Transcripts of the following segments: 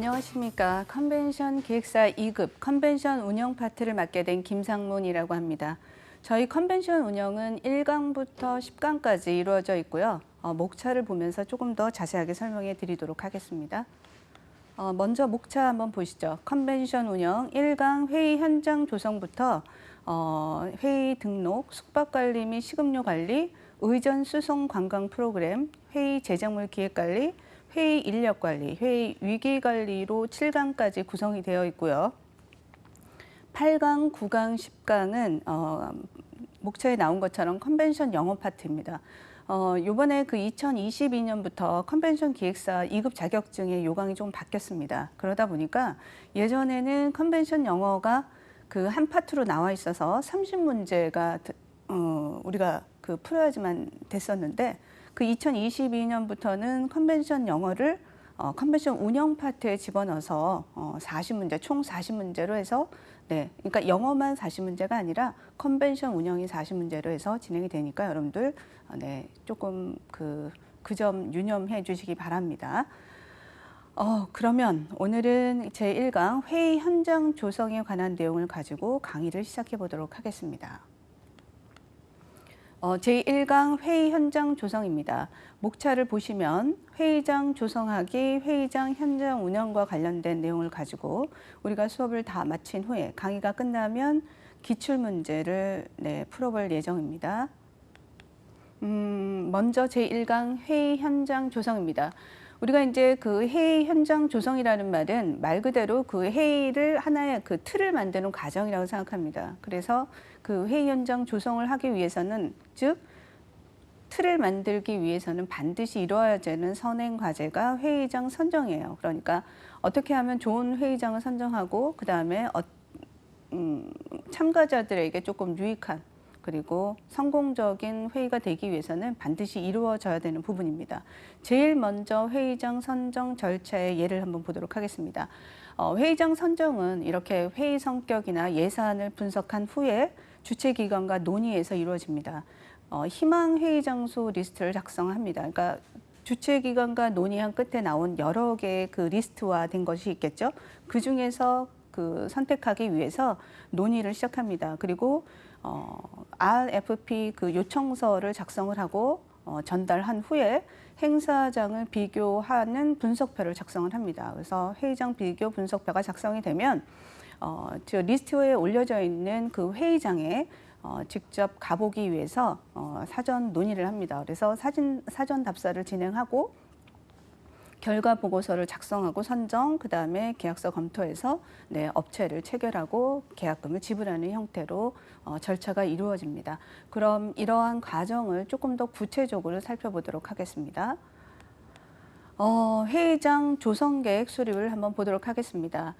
안녕하십니까. 컨벤션 기획사 2급 컨벤션 운영 파트를 맡게 된 김상문이라고 합니다. 저희 컨벤션 운영은 1강부터 10강까지 이루어져 있고요. 목차를 보면서 조금 더 자세하게 설명해 드리도록 하겠습니다. 먼저 목차 한번 보시죠. 컨벤션 운영 1강 회의 현장 조성부터 회의 등록, 숙박관리 및 식음료 관리, 의전 수송 관광 프로그램, 회의 제작물 기획관리, 회의 인력관리, 회의 위기관리로 7강까지 구성이 되어 있고요. 8강, 9강, 10강은 목차에 나온 것처럼 컨벤션 영어 파트입니다. 요번에 그 2022년부터 컨벤션 기획사 2급 자격증의 요강이 좀 바뀌었습니다. 그러다 보니까 예전에는 컨벤션 영어가 그 한 파트로 나와 있어서 30문제가 우리가 그 풀어야지만 됐었는데 그 2022년부터는 컨벤션 영어를 컨벤션 운영 파트에 집어넣어서 40문제, 총 40문제로 해서 그러니까 영어만 40문제가 아니라 컨벤션 운영이 40문제로 해서 진행이 되니까 여러분들 조금 그 점 유념해 주시기 바랍니다. 그러면 오늘은 제1강 회의 현장 조성에 관한 내용을 가지고 강의를 시작해 보도록 하겠습니다. 제1강 회의 현장 조성입니다. 목차를 보시면 회의장 조성하기, 회의장 현장 운영과 관련된 내용을 가지고 우리가 수업을 다 마친 후에 강의가 끝나면 기출문제를 풀어볼 예정입니다. 먼저 제1강 회의 현장 조성입니다. 우리가 이제 그 회의 현장 조성이라는 말은 말 그대로 그 회의를 하나의 그 틀을 만드는 과정이라고 생각합니다. 그래서 그 회의 현장 조성을 하기 위해서는 즉 틀을 만들기 위해서는 반드시 이루어야 되는 선행 과제가 회의장 선정이에요. 그러니까 어떻게 하면 좋은 회의장을 선정하고 그 다음에 참가자들에게 조금 유익한 그리고 성공적인 회의가 되기 위해서는 반드시 이루어져야 되는 부분입니다. 제일 먼저 회의장 선정 절차의 예를 한번 보도록 하겠습니다. 회의장 선정은 이렇게 회의 성격이나 예산을 분석한 후에 주최기관과 논의해서 이루어집니다. 희망 회의 장소 리스트를 작성합니다. 그러니까 주최기관과 논의한 끝에 나온 여러 개의 그 리스트화 된 것이 있겠죠. 그 중에서 그 선택하기 위해서 논의를 시작합니다. 그리고 RFP 그 요청서를 작성을 하고 전달한 후에 행사장을 비교하는 분석표를 작성을 합니다. 그래서 회의장 비교 분석표가 작성이 되면 리스트에 올려져 있는 그 회의장에 직접 가보기 위해서 사전 논의를 합니다. 그래서 사전 답사를 진행하고 결과 보고서를 작성하고 선정, 그 다음에 계약서 검토해서 업체를 체결하고 계약금을 지불하는 형태로 절차가 이루어집니다. 그럼 이러한 과정을 조금 더 구체적으로 살펴보도록 하겠습니다. 회의장 조성계획 수립을 한번 보도록 하겠습니다.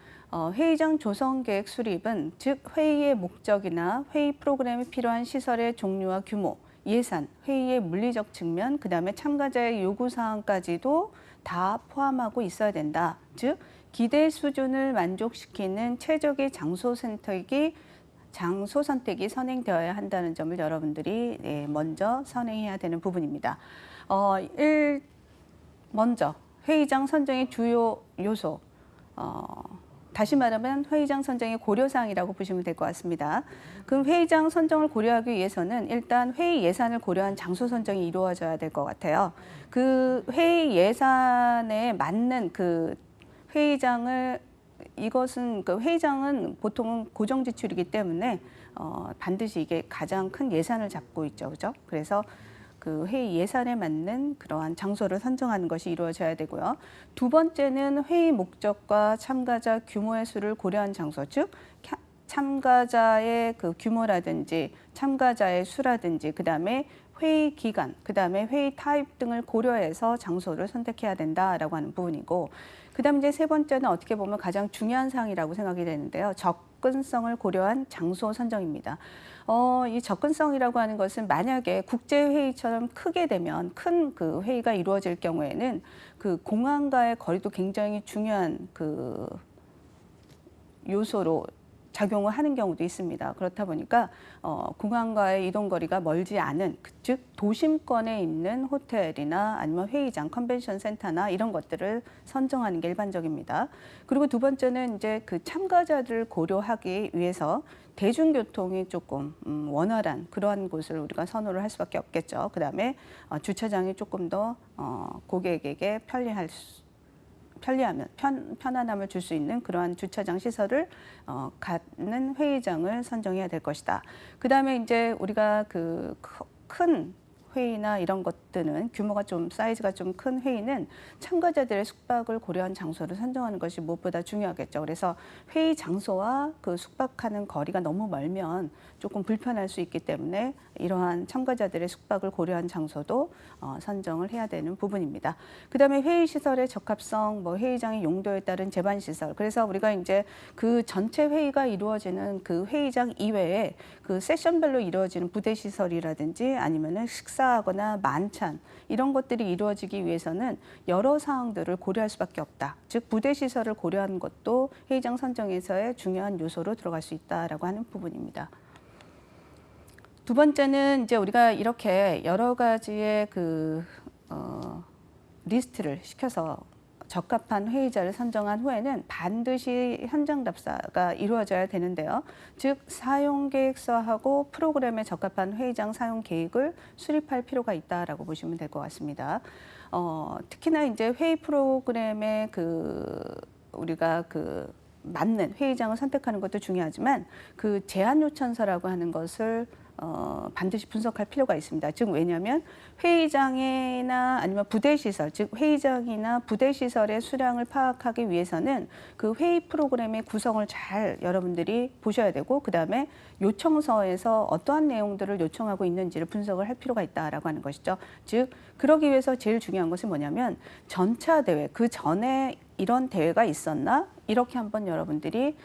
회의장 조성계획 수립은 즉 회의의 목적이나 회의 프로그램에 필요한 시설의 종류와 규모, 예산, 회의의 물리적 측면, 그 다음에 참가자의 요구사항까지도 다 포함하고 있어야 된다. 즉 기대 수준을 만족시키는 최적의 장소 선택이 선행되어야 한다는 점을 여러분들이 먼저 선행해야 되는 부분입니다. 먼저 회의장 선정의 주요 요소, 다시 말하면 회의장 선정의 고려사항이라고 보시면 될 것 같습니다. 그럼 회의장 선정을 고려하기 위해서는 일단 회의 예산을 고려한 장소 선정이 이루어져야 될 것 같아요. 그 회의 예산에 맞는 그 회의장을 이것은 그 회의장은 보통은 고정 지출이기 때문에 반드시 이게 가장 큰 예산을 잡고 있죠, 그죠? 그래서 그 회의 예산에 맞는 그러한 장소를 선정하는 것이 이루어져야 되고요. 두 번째는 회의 목적과 참가자 규모의 수를 고려한 장소, 즉 참가자의 그 규모라든지 참가자의 수라든지 그다음에 회의 기간, 그다음에 회의 타입 등을 고려해서 장소를 선택해야 된다라고 하는 부분이고, 그다음 이제 세 번째는 어떻게 보면 가장 중요한 사항이라고 생각이 되는데요. 접근성을 고려한 장소 선정입니다. 이 접근성이라고 하는 것은 만약에 국제회의처럼 크게 되면 큰 그 회의가 이루어질 경우에는 그 공항과의 거리도 굉장히 중요한 그 요소로 작용을 하는 경우도 있습니다. 그렇다 보니까 공항과의 이동 거리가 멀지 않은 즉 도심권에 있는 호텔이나 아니면 회의장, 컨벤션 센터나 이런 것들을 선정하는 게 일반적입니다. 그리고 두 번째는 이제 그 참가자들을 고려하기 위해서 대중교통이 조금 원활한 그러한 곳을 우리가 선호를 할 수밖에 없겠죠. 그다음에 주차장이 조금 더 고객에게 편안함을 줄 수 있는 그러한 주차장 시설을 갖는 회의장을 선정해야 될 것이다. 그다음에 이제 우리가 그 큰 회의나 이런 것들은 규모가 좀 사이즈가 좀 큰 회의는 참가자들의 숙박을 고려한 장소를 선정하는 것이 무엇보다 중요하겠죠. 그래서 회의 장소와 그 숙박하는 거리가 너무 멀면 조금 불편할 수 있기 때문에 이러한 참가자들의 숙박을 고려한 장소도 선정을 해야 되는 부분입니다. 그다음에 회의 시설의 적합성, 뭐 회의장의 용도에 따른 제반 시설. 그래서 우리가 이제 그 전체 회의가 이루어지는 그 회의장 이외에 그 세션별로 이루어지는 부대 시설이라든지 아니면은 식사하거나 만찬 이런 것들이 이루어지기 위해서는 여러 사항들을 고려할 수밖에 없다. 즉 부대 시설을 고려한 것도 회의장 선정에서의 중요한 요소로 들어갈 수 있다라고 하는 부분입니다. 두 번째는 이제 우리가 이렇게 여러 가지의 그 리스트를 시켜서 적합한 회의자를 선정한 후에는 반드시 현장 답사가 이루어져야 되는데요. 즉 사용 계획서하고 프로그램에 적합한 회의장 사용 계획을 수립할 필요가 있다라고 보시면 될 것 같습니다. 특히나 이제 회의 프로그램에 우리가 맞는 회의장을 선택하는 것도 중요하지만 그 제안 요청서라고 하는 것을 반드시 분석할 필요가 있습니다. 즉 왜냐하면 회의장이나 아니면 부대 시설, 즉 회의장이나 부대 시설의 수량을 파악하기 위해서는 그 회의 프로그램의 구성을 잘 여러분들이 보셔야 되고 그다음에 요청서에서 어떠한 내용들을 요청하고 있는지를 분석을 할 필요가 있다라고 하는 것이죠. 즉 그러기 위해서 제일 중요한 것은 뭐냐면 전차 대회, 그 전에 이런 대회가 있었나? 이렇게 한번 여러분들이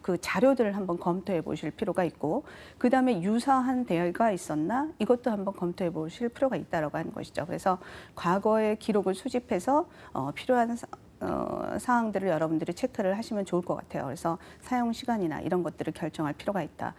그 자료들을 한번 검토해 보실 필요가 있고 그다음에 유사한 대회가 있었나? 이것도 한번 검토해 보실 필요가 있다라고 하는 것이죠. 그래서 과거의 기록을 수집해서 필요한 사항들을 여러분들이 체크를 하시면 좋을 것 같아요. 그래서 사용 시간이나 이런 것들을 결정할 필요가 있다.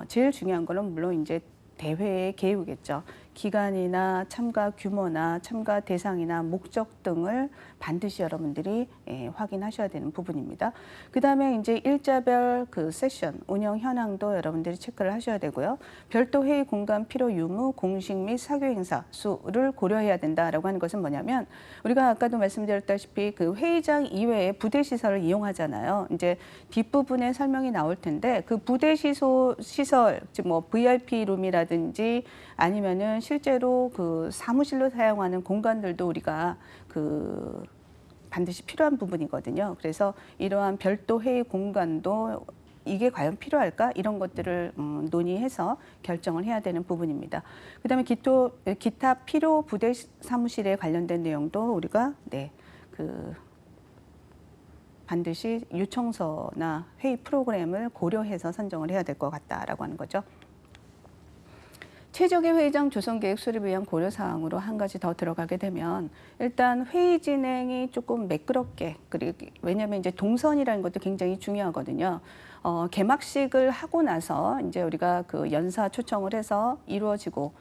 제일 중요한 거는 물론 이제 대회의 계획이겠죠. 기간이나 참가 규모나 참가 대상이나 목적 등을 반드시 여러분들이 확인하셔야 되는 부분입니다. 그다음에 이제 일자별 그 세션 운영 현황도 여러분들이 체크를 하셔야 되고요. 별도 회의 공간 필요 유무, 공식 및 사교 행사 수를 고려해야 된다라고 하는 것은 뭐냐면 우리가 아까도 말씀드렸다시피 그 회의장 이외에 부대 시설을 이용하잖아요. 이제 뒷부분에 설명이 나올 텐데 그 부대 시설 즉 뭐 VIP 룸이라든지 아니면은 실제로 그 사무실로 사용하는 공간들도 우리가 반드시 필요한 부분이거든요. 그래서 이러한 별도 회의 공간도 이게 과연 필요할까? 이런 것들을 논의해서 결정을 해야 되는 부분입니다. 그다음에 기타 필요 부대 사무실에 관련된 내용도 우리가 반드시 요청서나 회의 프로그램을 고려해서 선정을 해야 될 것 같다라고 하는 거죠. 최적의 회의장 조성 계획 수립을 위한 고려 사항으로 한 가지 더 들어가게 되면 일단 회의 진행이 조금 매끄럽게 그리고 왜냐하면 이제 동선이라는 것도 굉장히 중요하거든요. 개막식을 하고 나서 이제 우리가 그 연사 초청을 해서 이루어지고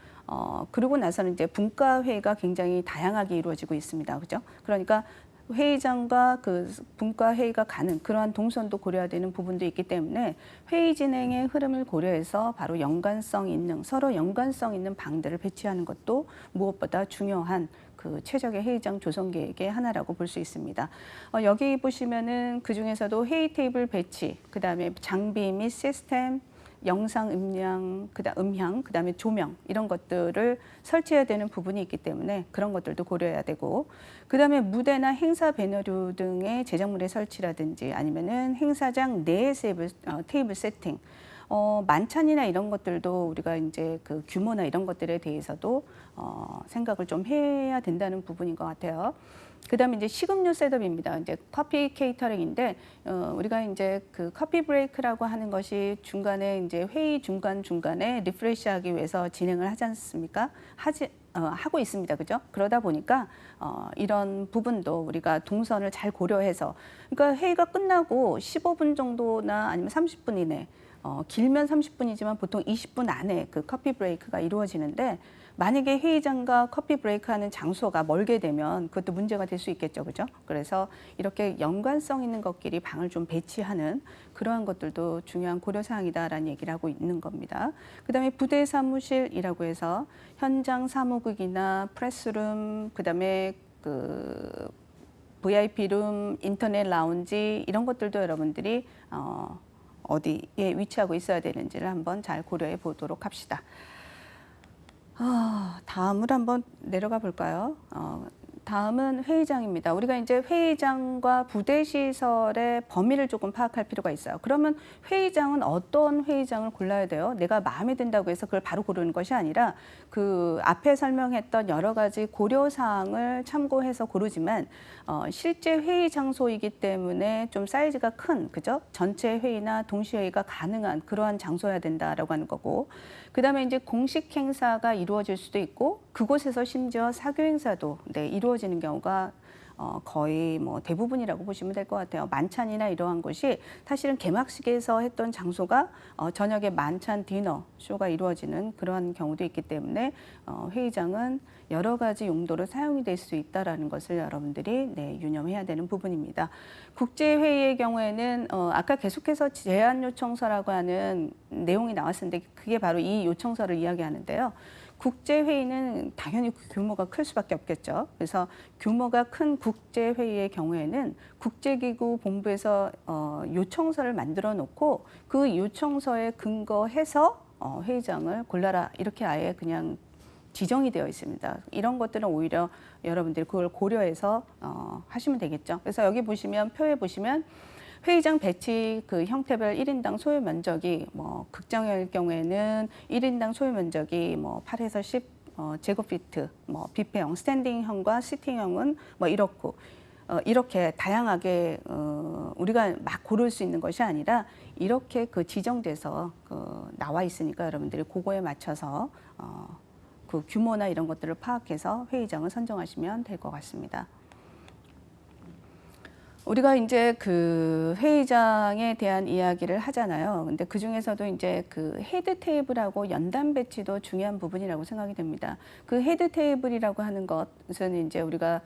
그러고 나서는 이제 분과 회의가 굉장히 다양하게 이루어지고 있습니다. 그죠? 그러니까 회의장과 그 분과 회의가 가는 그러한 동선도 고려해야 되는 부분도 있기 때문에 회의 진행의 흐름을 고려해서 바로 연관성 있는 서로 연관성 있는 방들을 배치하는 것도 무엇보다 중요한 그 최적의 회의장 조성 계획의 하나라고 볼 수 있습니다. 여기 보시면은 그 중에서도 회의 테이블 배치, 그 다음에 장비 및 시스템, 영상 음향, 그다음에 조명 이런 것들을 설치해야 되는 부분이 있기 때문에 그런 것들도 고려해야 되고 그다음에 무대나 행사 배너류 등의 제작물의 설치라든지 아니면은 행사장 내의 테이블 세팅 만찬이나 이런 것들도 우리가 이제 그 규모나 이런 것들에 대해서도 생각을 좀 해야 된다는 부분인 것 같아요. 그다음에 이제 식음료 셋업입니다. 이제 커피 케이터링인데 우리가 이제 그 커피 브레이크라고 하는 것이 중간에 이제 회의 중간에 리프레시하기 위해서 진행을 하지 않습니까? 하고 있습니다. 그죠? 그러다 보니까 이런 부분도 우리가 동선을 잘 고려해서 그러니까 회의가 끝나고 15분 정도나 아니면 30분 이내 길면 30분이지만 보통 20분 안에 그 커피 브레이크가 이루어지는데 만약에 회의장과 커피 브레이크 하는 장소가 멀게 되면 그것도 문제가 될 수 있겠죠. 그죠? 그래서 이렇게 연관성 있는 것끼리 방을 좀 배치하는 그러한 것들도 중요한 고려사항이다라는 얘기를 하고 있는 겁니다. 그다음에 부대 사무실이라고 해서 현장 사무국이나 프레스룸, 그다음에 그 VIP룸, 인터넷 라운지 이런 것들도 여러분들이 어디에 위치하고 있어야 되는지를 한번 잘 고려해 보도록 합시다. 다음으로 한번 내려가 볼까요? 다음은 회의장입니다. 우리가 이제 회의장과 부대 시설의 범위를 조금 파악할 필요가 있어요. 그러면 회의장은 어떤 회의장을 골라야 돼요? 내가 마음에 든다고 해서 그걸 바로 고르는 것이 아니라 그 앞에 설명했던 여러 가지 고려 사항을 참고해서 고르지만 실제 회의 장소이기 때문에 좀 사이즈가 큰, 그죠? 전체 회의나 동시 회의가 가능한 그러한 장소여야 된다라고 하는 거고, 그다음에 이제 공식 행사가 이루어질 수도 있고 그곳에서 심지어 사교 행사도 이루어지는 경우가 거의 뭐 대부분이라고 보시면 될 것 같아요. 만찬이나 이러한 것이 사실은 개막식에서 했던 장소가 저녁에 만찬 디너 쇼가 이루어지는 그러한 경우도 있기 때문에 회의장은 여러 가지 용도로 사용이 될 수 있다라는 것을 여러분들이 유념해야 되는 부분입니다. 국제회의의 경우에는 아까 계속해서 제안 요청서라고 하는 내용이 나왔었는데 그게 바로 이 요청서를 이야기하는데요. 국제회의는 당연히 규모가 클 수밖에 없겠죠. 그래서 규모가 큰 국제회의의 경우에는 국제기구 본부에서 요청서를 만들어 놓고 그 요청서에 근거해서 회의장을 골라라 이렇게 아예 그냥 지정이 되어 있습니다. 이런 것들은 오히려 여러분들이 그걸 고려해서 하시면 되겠죠. 그래서 여기 보시면 표에 보시면 회의장 배치 그 형태별 1인당 소요 면적이 뭐 극장일 경우에는 1인당 소요 면적이 뭐 8에서 10 제곱피트, 뭐 뷔페형, 스탠딩형과 시팅형은 뭐 이렇고 이렇게 다양하게 우리가 막 고를 수 있는 것이 아니라 이렇게 그 지정돼서 나와 있으니까 여러분들이 그거에 맞춰서 그 규모나 이런 것들을 파악해서 회의장을 선정하시면 될 것 같습니다. 우리가 이제 그 회의장에 대한 이야기를 하잖아요. 근데 그 중에서도 이제 그 헤드 테이블하고 연단 배치도 중요한 부분이라고 생각이 됩니다. 그 헤드 테이블이라고 하는 것은 이제 우리가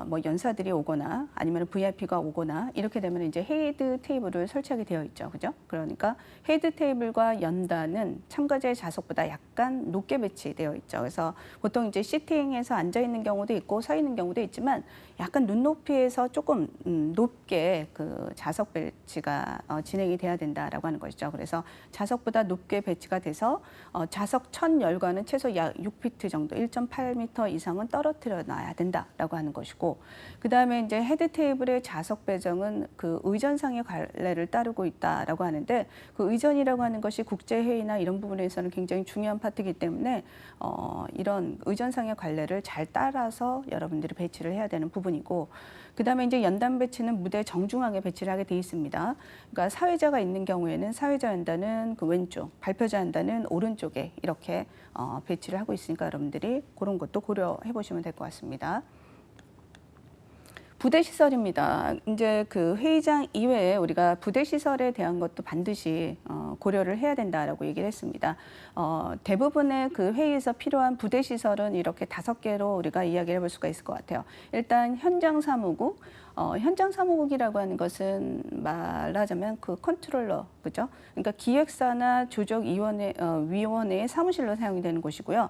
뭐 연사들이 오거나 아니면 VIP가 오거나 이렇게 되면 이제 헤드 테이블을 설치하게 되어 있죠. 그죠? 그러니까 헤드 테이블과 연단은 참가자의 좌석보다 약간 높게 배치되어 있죠. 그래서 보통 이제 시팅에서 앉아 있는 경우도 있고 서 있는 경우도 있지만 약간 눈높이에서 조금 높게 그 좌석 배치가 진행이 돼야 된다라고 하는 것이죠. 그래서 좌석보다 높게 배치가 돼서 좌석 천 열과는 최소 약 6피트 정도, 1.8m 이상은 떨어뜨려 놔야 된다라고 하는 것이고, 그 다음에 이제 헤드 테이블의 좌석 배정은 그 의전상의 관례를 따르고 있다라고 하는데 그 의전이라고 하는 것이 국제 회의나 이런 부분에서는 굉장히 중요한 파트이기 때문에 이런 의전상의 관례를 잘 따라서 여러분들이 배치를 해야 되는 부분이고, 그다음에 이제 연단 배치는 무대 정중앙에 배치를 하게 돼 있습니다. 그러니까 사회자가 있는 경우에는 사회자 연단은 그 왼쪽, 발표자 연단은 오른쪽에 이렇게 배치를 하고 있으니까 여러분들이 그런 것도 고려해 보시면 될 것 같습니다. 부대 시설입니다. 이제 그 회의장 이외에 우리가 부대 시설에 대한 것도 반드시 고려를 해야 된다라고 얘기를 했습니다. 대부분의 그 회의에서 필요한 부대 시설은 이렇게 5개로 우리가 이야기를 해볼 수가 있을 것 같아요. 일단 현장 사무국. 현장 사무국이라고 하는 것은 말하자면 그 컨트롤러, 그죠? 그러니까 기획사나 조정위원회의 사무실로 사용이 되는 곳이고요.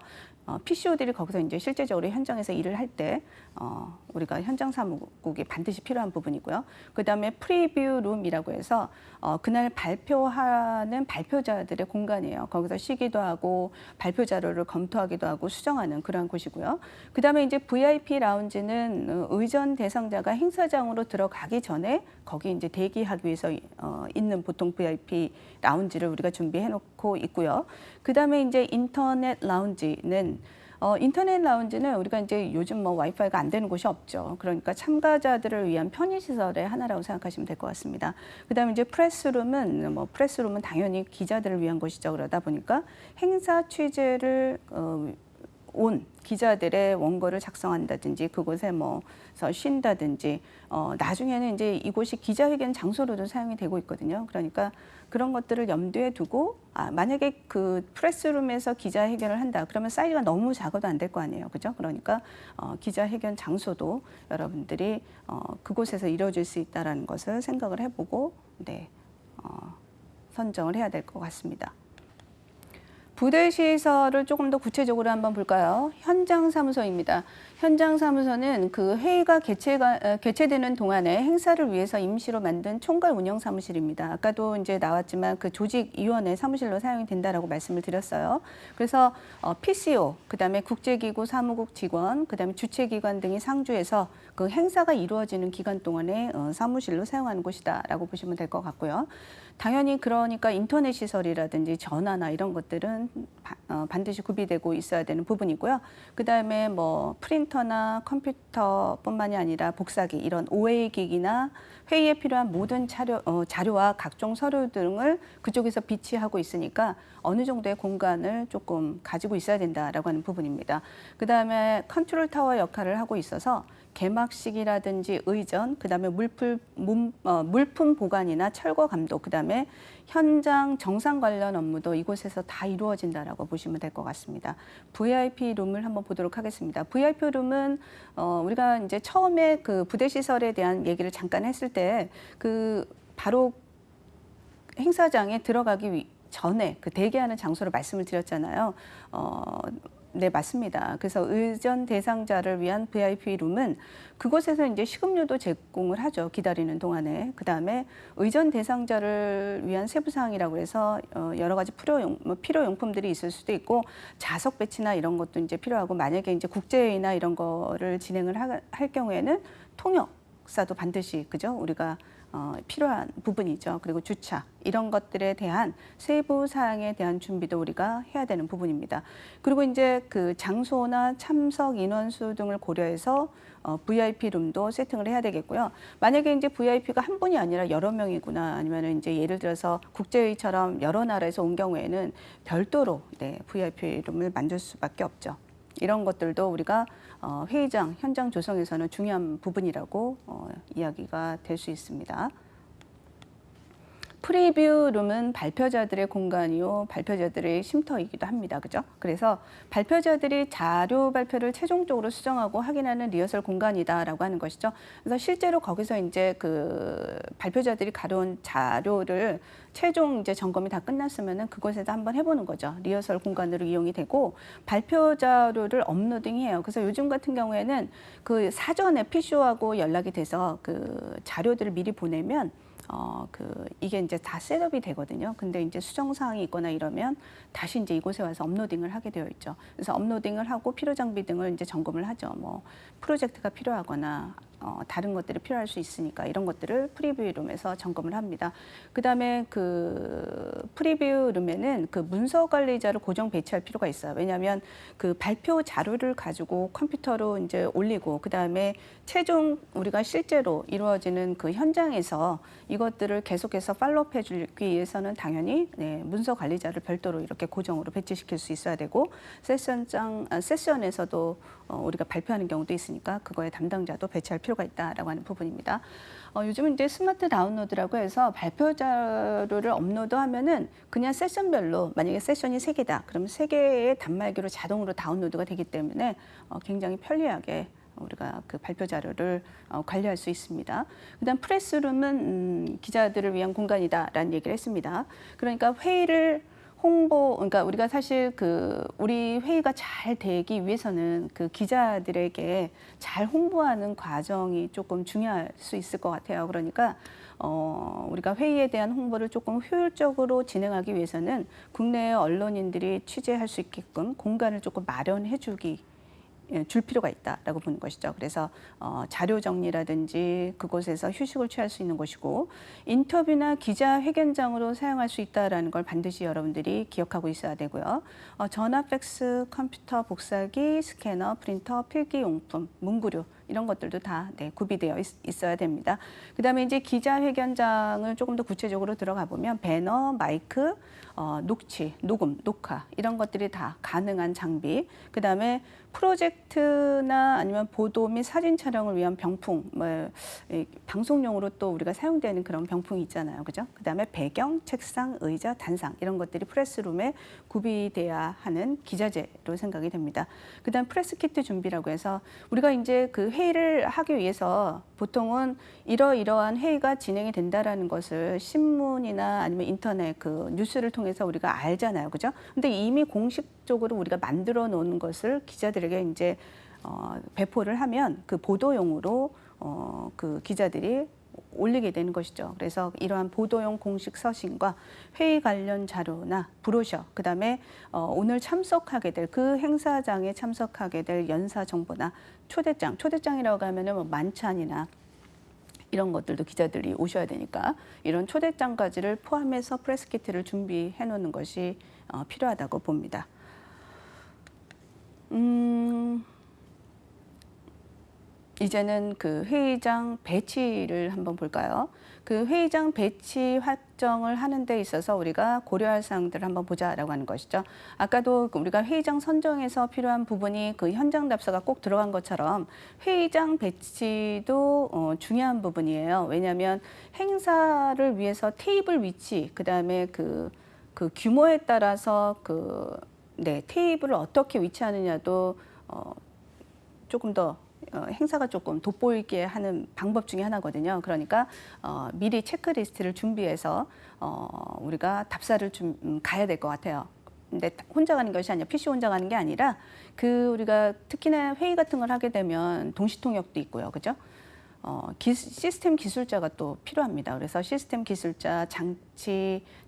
PCO들이 거기서 이제 실제적으로 현장에서 일을 할 때 우리가 현장 사무국이 반드시 필요한 부분이고요. 그 다음에 프리뷰 룸이라고 해서 그날 발표하는 발표자들의 공간이에요. 거기서 쉬기도 하고 발표 자료를 검토하기도 하고 수정하는 그러한 곳이고요. 그 다음에 이제 VIP 라운지는 의전 대상자가 행사장으로 들어가기 전에 거기 이제 대기하기 위해서 있는 보통 VIP 라운지를 우리가 준비해 놓고 있고요. 그 다음에 이제 인터넷 라운지는 우리가 이제 요즘 뭐 와이파이가 안 되는 곳이 없죠. 그러니까 참가자들을 위한 편의시설의 하나라고 생각하시면 될 것 같습니다. 그 다음에 이제 프레스룸은 당연히 기자들을 위한 곳이죠. 그러다 보니까 행사 취재를 온 기자들의 원고를 작성한다든지 그곳에 뭐서 쉰다든지 나중에는 이제 이곳이 기자회견 장소로도 사용이 되고 있거든요. 그러니까 그런 것들을 염두에 두고 만약에 그 프레스룸에서 기자회견을 한다 그러면 사이즈가 너무 작아도 안 될 거 아니에요. 그죠? 그러니까 기자회견 장소도 여러분들이 그곳에서 이루어질 수 있다는 것을 생각을 해보고 네, 선정을 해야 될 것 같습니다. 부대 시설을 조금 더 구체적으로 한번 볼까요? 현장 사무소입니다. 현장 사무소는 그 회의가 개최되는 동안에 행사를 위해서 임시로 만든 총괄 운영 사무실입니다. 아까도 이제 나왔지만 그 조직위원회 사무실로 사용이 된다라고 말씀을 드렸어요. 그래서 PCO, 그다음에 국제기구 사무국 직원, 그다음에 주최기관 등이 상주해서 그 행사가 이루어지는 기간 동안에 사무실로 사용하는 곳이다라고 보시면 될 것 같고요. 당연히 그러니까 인터넷 시설이라든지 전화나 이런 것들은 반드시 구비되고 있어야 되는 부분이고요. 그다음에 뭐 프린터나 컴퓨터뿐만이 아니라 복사기 이런 OA 기기나 회의에 필요한 모든 자료와 각종 서류 등을 그쪽에서 비치하고 있으니까 어느 정도의 공간을 조금 가지고 있어야 된다라고 하는 부분입니다. 그다음에 컨트롤 타워 역할을 하고 있어서 개막식이라든지 의전, 그다음에 물품 보관이나 철거 감독, 그다음에 현장 정상 관련 업무도 이곳에서 다 이루어진다라고 보시면 될 것 같습니다. VIP 룸을 한번 보도록 하겠습니다. VIP 룸은 우리가 이제 처음에 그 부대 시설에 대한 얘기를 잠깐 했을 때 그 바로 행사장에 들어가기 전에 그 대기하는 장소를 말씀을 드렸잖아요. 네, 맞습니다. 그래서 의전 대상자를 위한 VIP 룸은 그곳에서 이제 식음료도 제공을 하죠. 기다리는 동안에. 그다음에 의전 대상자를 위한 세부사항이라고 해서 여러 가지 필요용품들이 있을 수도 있고 자석 배치나 이런 것도 이제 필요하고 만약에 이제 국제회의나 이런 거를 진행을 할 경우에는 통역사도 반드시 그죠? 우리가 필요한 부분이죠. 그리고 주차 이런 것들에 대한 세부 사항에 대한 준비도 우리가 해야 되는 부분입니다. 그리고 이제 그 장소나 참석 인원수 등을 고려해서 VIP 룸도 세팅을 해야 되겠고요. 만약에 이제 VIP가 한 분이 아니라 여러 명이구나 아니면은 이제 예를 들어서 국제회의처럼 여러 나라에서 온 경우에는 별도로 네, VIP 룸을 만들 수밖에 없죠. 이런 것들도 우리가 회의장, 현장 조성에서는 중요한 부분이라고 이야기가 될 수 있습니다. 프리뷰 룸은 발표자들의 공간이요, 발표자들의 쉼터이기도 합니다. 그죠? 그래서 발표자들이 자료 발표를 최종적으로 수정하고 확인하는 리허설 공간이다라고 하는 것이죠. 그래서 실제로 거기서 이제 그 발표자들이 가져온 자료를 최종 이제 점검이 다 끝났으면은 그곳에서 한번 해보는 거죠. 리허설 공간으로 이용이 되고 발표 자료를 업로딩해요. 그래서 요즘 같은 경우에는 그 사전에 PCO하고 연락이 돼서 그 자료들을 미리 보내면 이게 이제 다 셋업이 되거든요. 근데 이제 수정 사항이 있거나 이러면 다시 이제 이곳에 와서 업로딩을 하게 되어 있죠. 그래서 업로딩을 하고 필요 장비 등을 이제 점검을 하죠. 뭐 프로젝트가 필요하거나 다른 것들이 필요할 수 있으니까 이런 것들을 프리뷰 룸에서 점검을 합니다. 그다음에 그 프리뷰 룸에는 그 문서 관리자를 고정 배치할 필요가 있어요. 왜냐하면 그 발표 자료를 가지고 컴퓨터로 이제 올리고 그다음에 최종 우리가 실제로 이루어지는 그 현장에서 이것들을 계속해서 팔로우해 주기 위해서는 당연히 네, 문서 관리자를 별도로 이렇게 고정으로 배치시킬 수 있어야 되고 세션에서도 우리가 발표하는 경우도 있으니까 그거에 담당자도 배치할 필요가 있다라고 하는 부분입니다. 요즘은 이제 스마트 다운로드라고 해서 발표 자료를 업로드하면은 그냥 세션별로 만약에 세션이 3개다. 그러면 3개의 단말기로 자동으로 다운로드가 되기 때문에 굉장히 편리하게 우리가 그 발표 자료를 관리할 수 있습니다. 그다음 프레스룸은 기자들을 위한 공간이다라는 얘기를 했습니다. 그러니까 회의를 그러니까 우리가 사실 우리 회의가 잘 되기 위해서는 그 기자들에게 잘 홍보하는 과정이 조금 중요할 수 있을 것 같아요. 그러니까 우리가 회의에 대한 홍보를 조금 효율적으로 진행하기 위해서는 국내의 언론인들이 취재할 수 있게끔 공간을 조금 마련해 줄 필요가 있다라고 보는 것이죠. 그래서 자료 정리라든지 그곳에서 휴식을 취할 수 있는 곳이고 인터뷰나 기자회견장으로 사용할 수 있다라는 걸 반드시 여러분들이 기억하고 있어야 되고요. 전화, 팩스, 컴퓨터, 복사기, 스캐너, 프린터, 필기용품, 문구류 이런 것들도 다 구비되어 있어야 됩니다. 그다음에 이제 기자회견장을 조금 더 구체적으로 들어가 보면 배너, 마이크, 녹취, 녹음, 녹화 이런 것들이 다 가능한 장비. 그다음에 프로젝트나 아니면 보도 및 사진 촬영을 위한 병풍, 방송용으로 또 우리가 사용되는 그런 병풍이 있잖아요, 그죠? 그다음에 배경, 책상, 의자, 단상 이런 것들이 프레스룸에 구비돼야 하는 기자재로 생각이 됩니다. 그다음 프레스 키트 준비라고 해서 우리가 이제 그 회의를 하기 위해서 보통은 이러이러한 회의가 진행이 된다라는 것을 신문이나 아니면 인터넷 그 뉴스를 통해서 우리가 알잖아요, 그죠? 근데 이미 공식적으로 우리가 만들어 놓은 것을 기자들에게 이제 배포를 하면 그 보도용으로 그 기자들이 올리게 되는 것이죠. 그래서 이러한 보도용 공식 서신과 회의 관련 자료나 브로셔, 그다음에 오늘 참석하게 될 그 행사장에 참석하게 될 연사 정보나 초대장이라고 하면은 뭐 만찬이나 이런 것들도 기자들이 오셔야 되니까 이런 초대장까지를 포함해서 프레스 키트를 준비해 놓는 것이 필요하다고 봅니다. 이제는 그 회의장 배치를 한번 볼까요? 그 회의장 배치 확정을 하는 데 있어서 우리가 고려할 사항들을 한번 보자라고 하는 것이죠. 아까도 우리가 회의장 선정에서 필요한 부분이 그 현장 답사가 꼭 들어간 것처럼 회의장 배치도 중요한 부분이에요. 왜냐하면 행사를 위해서 테이블 위치, 그다음에 그 규모에 따라서 테이블을 어떻게 위치하느냐도 조금 더 행사가 조금 돋보이게 하는 방법 중에 하나거든요. 그러니까 미리 체크리스트를 준비해서 우리가 답사를 가야 될 것 같아요. 근데 혼자 가는 것이 아니라 PC 혼자 가는 게 아니라 우리가 특히나 회의 같은 걸 하게 되면 동시통역도 있고요, 그죠? 시스템 기술자가 또 필요합니다. 그래서 시스템 기술자,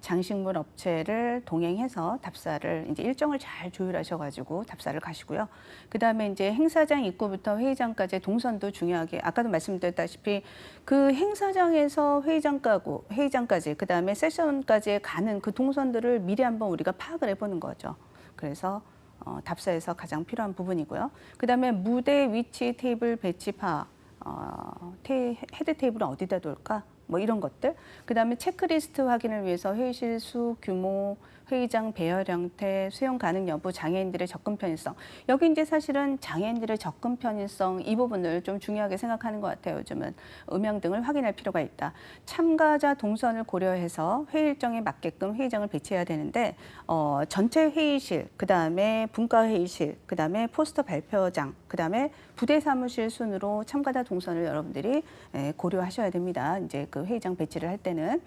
장식물 업체를 동행해서 답사를 이제 일정을 잘 조율하셔가지고 답사를 가시고요. 그 다음에 이제 행사장 입구부터 회의장까지 동선도 중요하게 아까도 말씀드렸다시피 그 행사장에서 회의장까지 그 다음에 세션까지 가는 그 동선들을 미리 한번 우리가 파악을 해보는 거죠. 그래서 답사에서 가장 필요한 부분이고요. 그 다음에 무대 위치 테이블 배치 파악. 헤드 테이블은 어디다 둘까? 뭐 이런 것들. 그 다음에 체크리스트 확인을 위해서 회의실 수, 규모, 회의장 배열 형태, 수용 가능 여부, 장애인들의 접근 편의성. 여기 이제 사실은 장애인들의 접근 편의성 이 부분을 좀 중요하게 생각하는 것 같아요. 요즘은 음향 등을 확인할 필요가 있다. 참가자 동선을 고려해서 회의 일정에 맞게끔 회의장을 배치해야 되는데 전체 회의실, 그 다음에 분과 회의실, 그 다음에 포스터 발표장, 그 다음에 부대 사무실 순으로 참가자 동선을 여러분들이 고려하셔야 됩니다. 이제 그 회의장 배치를 할 때는.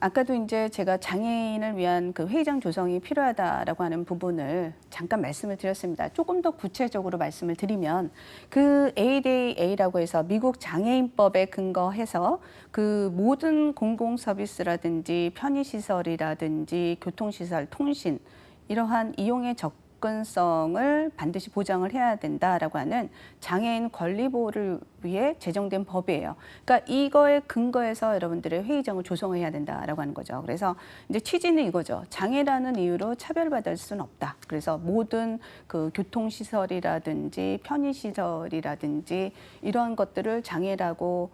아까도 이제 제가 장애인을 위한 그 회의장 조성이 필요하다라고 하는 부분을 잠깐 말씀을 드렸습니다. 조금 더 구체적으로 말씀을 드리면 그 ADA라고 해서 미국 장애인법에 근거해서 그 모든 공공 서비스라든지 편의시설이라든지 교통시설, 통신 이러한 이용의 접근성을 반드시 보장을 해야 된다라고 하는 장애인 권리 보호를 위해 제정된 법이에요. 그러니까 이거에 근거해서 여러분들의 회의장을 조성해야 된다라고 하는 거죠. 그래서 이제 취지는 이거죠. 장애라는 이유로 차별받을 수는 없다. 그래서 모든 그 교통시설이라든지 편의시설이라든지 이러한 것들을 장애를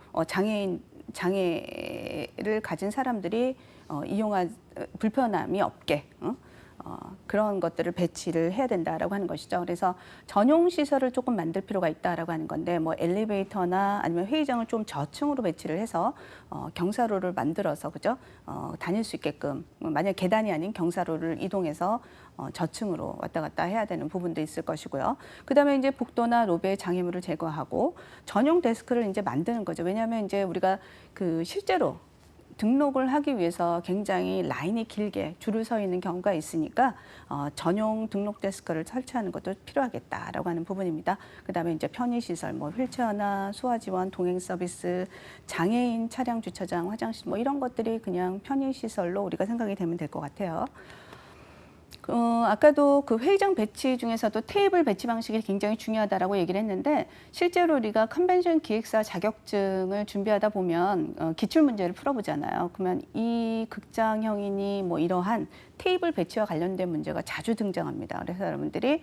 가진 사람들이 불편함이 없게 그런 것들을 배치를 해야 된다라고 하는 것이죠. 그래서 전용 시설을 조금 만들 필요가 있다라고 하는 건데 뭐 엘리베이터나 아니면 회의장을 좀 저층으로 배치를 해서 경사로를 만들어서 그죠? 다닐 수 있게끔 만약 계단이 아닌 경사로를 이동해서 저층으로 왔다 갔다 해야 되는 부분도 있을 것이고요. 그다음에 이제 복도나 로비의 장애물을 제거하고 전용 데스크를 이제 만드는 거죠. 왜냐하면 이제 우리가 그 실제로 등록을 하기 위해서 굉장히 라인이 길게 줄을 서 있는 경우가 있으니까 전용 등록 데스크를 설치하는 것도 필요하겠다라고 하는 부분입니다. 그다음에 이제 편의시설, 뭐 휠체어나 소아 지원, 동행 서비스, 장애인 차량 주차장, 화장실 뭐 이런 것들이 그냥 편의시설로 우리가 생각이 되면 될 것 같아요. 아까도 그 회의장 배치 중에서도 테이블 배치 방식이 굉장히 중요하다라고 얘기를 했는데 실제로 우리가 컨벤션 기획사 자격증을 준비하다 보면 기출 문제를 풀어보잖아요. 그러면 이 극장형이니 뭐 이러한 테이블 배치와 관련된 문제가 자주 등장합니다. 그래서 여러분들이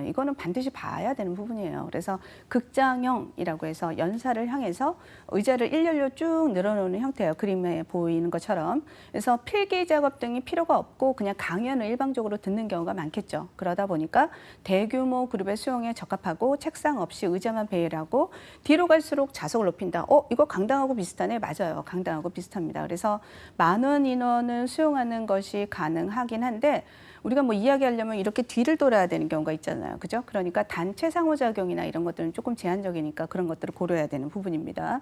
이거는 반드시 봐야 되는 부분이에요. 그래서 극장형이라고 해서 연사를 향해서 의자를 일렬로 쭉 늘어놓는 형태예요. 그림에 보이는 것처럼. 그래서 필기 작업 등이 필요가 없고 그냥 강연을 일방적으로 듣는 경우가 많겠죠. 그러다 보니까 대규모 그룹의 수용에 적합하고 책상 없이 의자만 배열하고 뒤로 갈수록 좌석을 높인다. 이거 강당하고 비슷하네. 맞아요. 강당하고 비슷합니다. 그래서 10,000원 인원을 수용하는 것이 가능하긴 한데 우리가 뭐 이야기하려면 이렇게 뒤를 돌아야 되는 경우가 있잖아요. 그죠? 그러니까 단체 상호작용이나 이런 것들은 조금 제한적이니까 그런 것들을 고려해야 되는 부분입니다.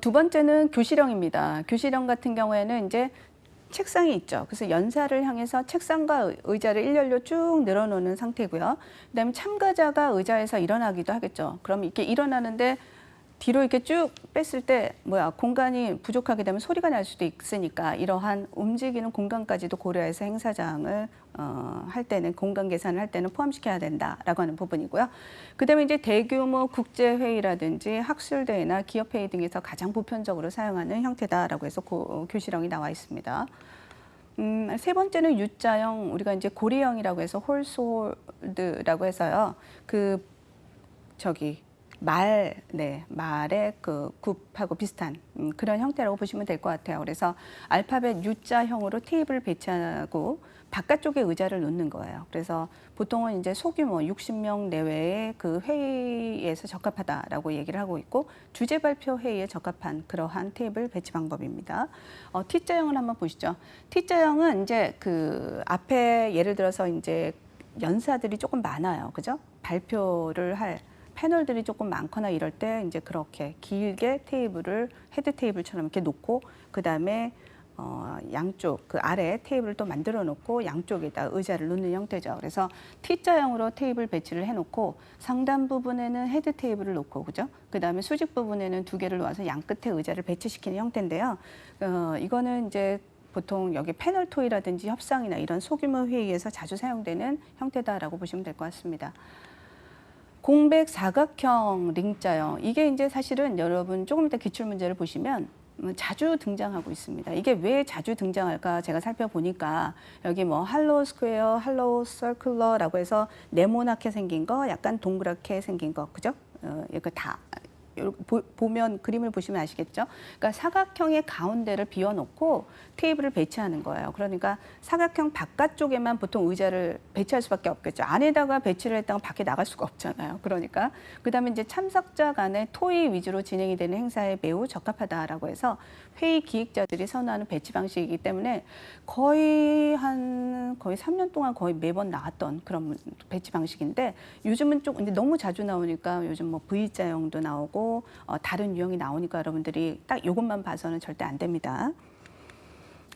두 번째는 교실형입니다. 교실형 같은 경우에는 이제 책상이 있죠. 그래서 연사를 향해서 책상과 의자를 일렬로 쭉 늘어놓는 상태고요. 그다음에 참가자가 의자에서 일어나기도 하겠죠. 그럼 이렇게 일어나는데 뒤로 이렇게 쭉 뺐을 때 공간이 부족하게 되면 소리가 날 수도 있으니까 이러한 움직이는 공간까지도 고려해서 행사장을 할 때는 공간 계산을 할 때는 포함시켜야 된다라고 하는 부분이고요. 그다음에 이제 대규모 국제 회의라든지 학술 대회나 기업 회의 등에서 가장 보편적으로 사용하는 형태다라고 해서 교실형이 나와 있습니다. 세 번째는 U자형, 우리가 이제 고리형이라고 해서 홀스홀드라고 해서요. 말의 그 굽하고 비슷한 그런 형태라고 보시면 될 것 같아요. 그래서 알파벳 U자형으로 테이블을 배치하고 바깥쪽에 의자를 놓는 거예요. 그래서 보통은 이제 소규모 60명 내외의 그 회의에서 적합하다라고 얘기를 하고 있고 주제 발표 회의에 적합한 그러한 테이블 배치 방법입니다. T자형을 한번 보시죠. T자형은 이제 그 앞에 예를 들어서 이제 연사들이 조금 많아요. 그죠? 발표를 할 패널들이 조금 많거나 이럴 때 이제 그렇게 길게 테이블을 헤드 테이블처럼 이렇게 놓고 그다음에 양쪽 그 아래 테이블을 또 만들어 놓고 양쪽에다 의자를 놓는 형태죠. 그래서 T자형으로 테이블 배치를 해놓고 상단 부분에는 헤드 테이블을 놓고 그죠? 그다음에 수직 부분에는 2개를 놓아서 양 끝에 의자를 배치시키는 형태인데요. 이거는 이제 보통 여기 패널 토의라든지 협상이나 이런 소규모 회의에서 자주 사용되는 형태다라고 보시면 될 것 같습니다. 공백 사각형 링자형, 이게 이제 사실은 여러분 조금 이따 기출문제를 보시면 자주 등장하고 있습니다. 이게 왜 자주 등장할까 제가 살펴보니까 여기 뭐 할로우 스퀘어, 할로우 서큘러라고 해서 네모나게 생긴 거, 약간 동그랗게 생긴 거, 그죠? 이거 다 보면 그림을 보시면 아시겠죠? 그러니까 사각형의 가운데를 비워놓고 테이블을 배치하는 거예요. 그러니까 사각형 바깥쪽에만 보통 의자를 배치할 수밖에 없겠죠. 안에다가 배치를 했다가 밖에 나갈 수가 없잖아요. 그러니까 그다음에 이제 참석자 간의 토의 위주로 진행이 되는 행사에 매우 적합하다라고 해서 회의 기획자들이 선호하는 배치 방식이기 때문에 거의 3년 동안 거의 매번 나왔던 그런 배치 방식인데 요즘은 좀 근데 너무 자주 나오니까 요즘 뭐 V자형도 나오고 다른 유형이 나오니까 여러분들이 딱 이것만 봐서는 절대 안 됩니다.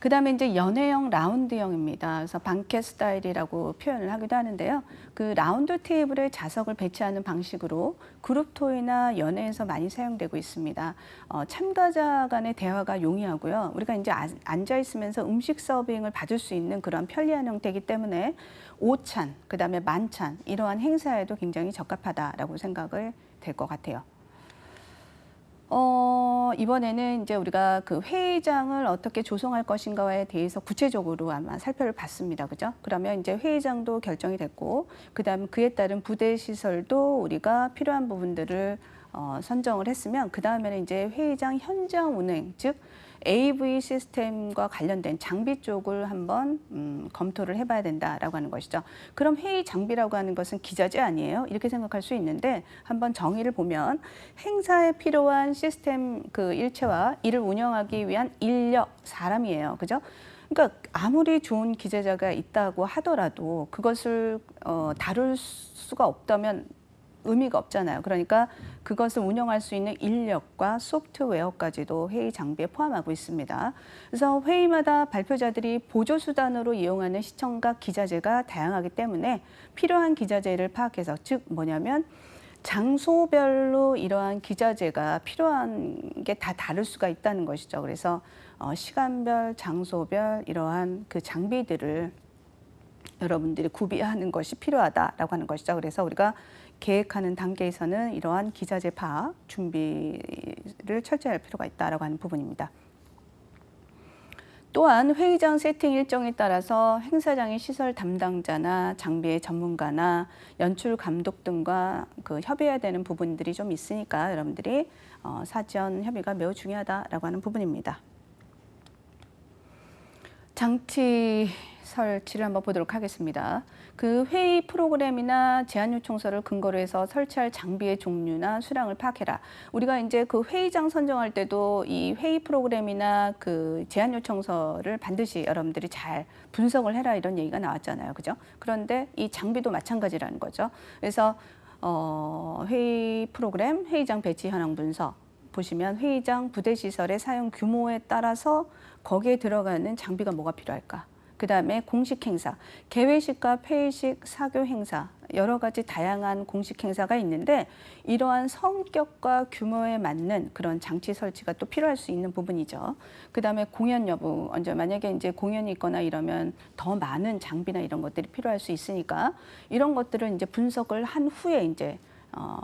그 다음에 이제 연회형 라운드형입니다. 그래서 방켓 스타일이라고 표현을 하기도 하는데요. 그 라운드 테이블에 자석을 배치하는 방식으로 그룹 토의나 연회에서 많이 사용되고 있습니다. 참가자 간의 대화가 용이하고요. 우리가 이제 앉아 있으면서 음식 서빙을 받을 수 있는 그런 편리한 형태이기 때문에 오찬, 그 다음에 만찬 이러한 행사에도 굉장히 적합하다라고 생각을 될 것 같아요. 이번에는 이제 우리가 그 회의장을 어떻게 조성할 것인가에 대해서 구체적으로 아마 살펴를 봤습니다. 그죠? 그러면 이제 회의장도 결정이 됐고, 그 다음 그에 따른 부대 시설도 우리가 필요한 부분들을 선정을 했으면, 그 다음에는 이제 회의장 현장 운행, 즉, AV 시스템과 관련된 장비 쪽을 한번 검토를 해봐야 된다라고 하는 것이죠. 그럼 회의 장비라고 하는 것은 기자재 아니에요? 이렇게 생각할 수 있는데 한번 정의를 보면 행사에 필요한 시스템 그 일체와 이를 운영하기 위한 인력, 사람이에요. 그죠? 그러니까 아무리 좋은 기자재가 있다고 하더라도 그것을 다룰 수가 없다면 의미가 없잖아요. 그러니까 그것을 운영할 수 있는 인력과 소프트웨어까지도 회의 장비에 포함하고 있습니다. 그래서 회의마다 발표자들이 보조수단으로 이용하는 시청각 기자재가 다양하기 때문에 필요한 기자재를 파악해서 즉 뭐냐면 장소별로 이러한 기자재가 필요한 게 다 다를 수가 있다는 것이죠. 그래서 시간별, 장소별 이러한 그 장비들을 여러분들이 구비하는 것이 필요하다라고 하는 것이죠. 그래서 우리가 계획하는 단계에서는 이러한 기자재 파악, 준비를 철저히 할 필요가 있다라고 하는 부분입니다. 또한 회의장 세팅 일정에 따라서 행사장의 시설 담당자나 장비의 전문가나 연출 감독 등과 그 협의해야 되는 부분들이 좀 있으니까 여러분들이 사전 협의가 매우 중요하다라고 하는 부분입니다. 장치 설치를 한번 보도록 하겠습니다. 그 회의 프로그램이나 제안 요청서를 근거로 해서 설치할 장비의 종류나 수량을 파악해라. 우리가 이제 그 회의장 선정할 때도 이 회의 프로그램이나 그 제안 요청서를 반드시 여러분들이 잘 분석을 해라 이런 얘기가 나왔잖아요. 그죠? 그런데 이 장비도 마찬가지라는 거죠. 그래서 회의 프로그램, 회의장 배치 현황 분석 보시면 회의장 부대 시설의 사용 규모에 따라서 거기에 들어가는 장비가 뭐가 필요할까? 그 다음에 공식 행사, 개회식과 폐회식, 사교 행사 여러 가지 다양한 공식 행사가 있는데 이러한 성격과 규모에 맞는 그런 장치 설치가 또 필요할 수 있는 부분이죠. 그 다음에 공연 여부, 언제 만약에 이제 공연이 있거나 이러면 더 많은 장비나 이런 것들이 필요할 수 있으니까 이런 것들을 이제 분석을 한 후에 이제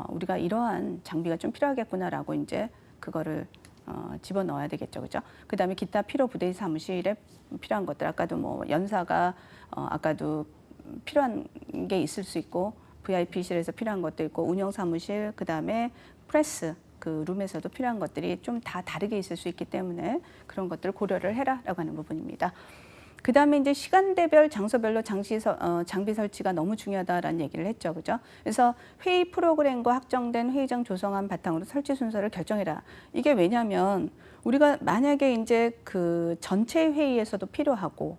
우리가 이러한 장비가 좀 필요하겠구나라고 이제 그거를 집어넣어야 되겠죠, 그죠? 그 다음에 기타 필요 부대 사무실에 필요한 것들, 아까도 뭐 연사가 아까도 필요한 게 있을 수 있고 VIP실에서 필요한 것도 있고 운영 사무실, 그 다음에 프레스 그 룸에서도 필요한 것들이 좀 다 다르게 있을 수 있기 때문에 그런 것들을 고려를 해라라고 하는 부분입니다. 그 다음에 이제 시간대별, 장소별로 장비 설치가 너무 중요하다라는 얘기를 했죠, 그죠? 그래서 회의 프로그램과 확정된 회의장 조성안 바탕으로 설치 순서를 결정해라. 이게 왜냐하면 우리가 만약에 이제 그 전체 회의에서도 필요하고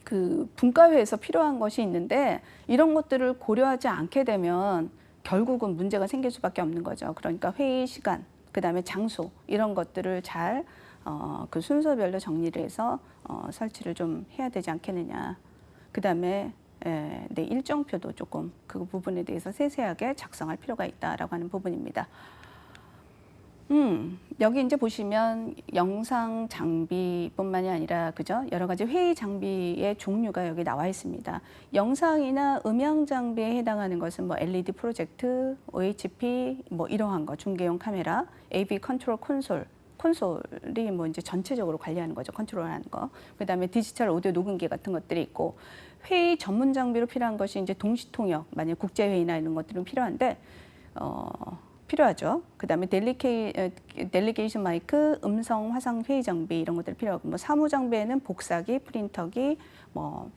그 분과회에서 필요한 것이 있는데 이런 것들을 고려하지 않게 되면 결국은 문제가 생길 수밖에 없는 거죠. 그러니까 회의 시간, 그 다음에 장소 이런 것들을 잘 그 순서별로 정리를 해서 설치를 좀 해야 되지 않겠느냐. 그 다음에 네, 일정표도 조금 그 부분에 대해서 세세하게 작성할 필요가 있다라고 하는 부분입니다. 여기 이제 보시면 영상 장비뿐만이 아니라 그죠? 여러 가지 회의 장비의 종류가 여기 나와 있습니다. 영상이나 음향 장비에 해당하는 것은 뭐 LED 프로젝트, OHP 뭐 이러한 거, 중계용 카메라, AV 컨트롤 콘솔이 뭐 이제 전체적으로 관리하는 거죠. 컨트롤하는 거. 그다음에 디지털 오디오 녹음기 같은 것들이 있고 회의 전문 장비로 필요한 것이 이제 동시 통역, 만약 국제 회의나 이런 것들은 필요한데 필요하죠. 그다음에 델리게이션 마이크, 음성 화상 회의 장비 이런 것들 필요하고 뭐 사무 장비에는 복사기, 프린터기, 뭐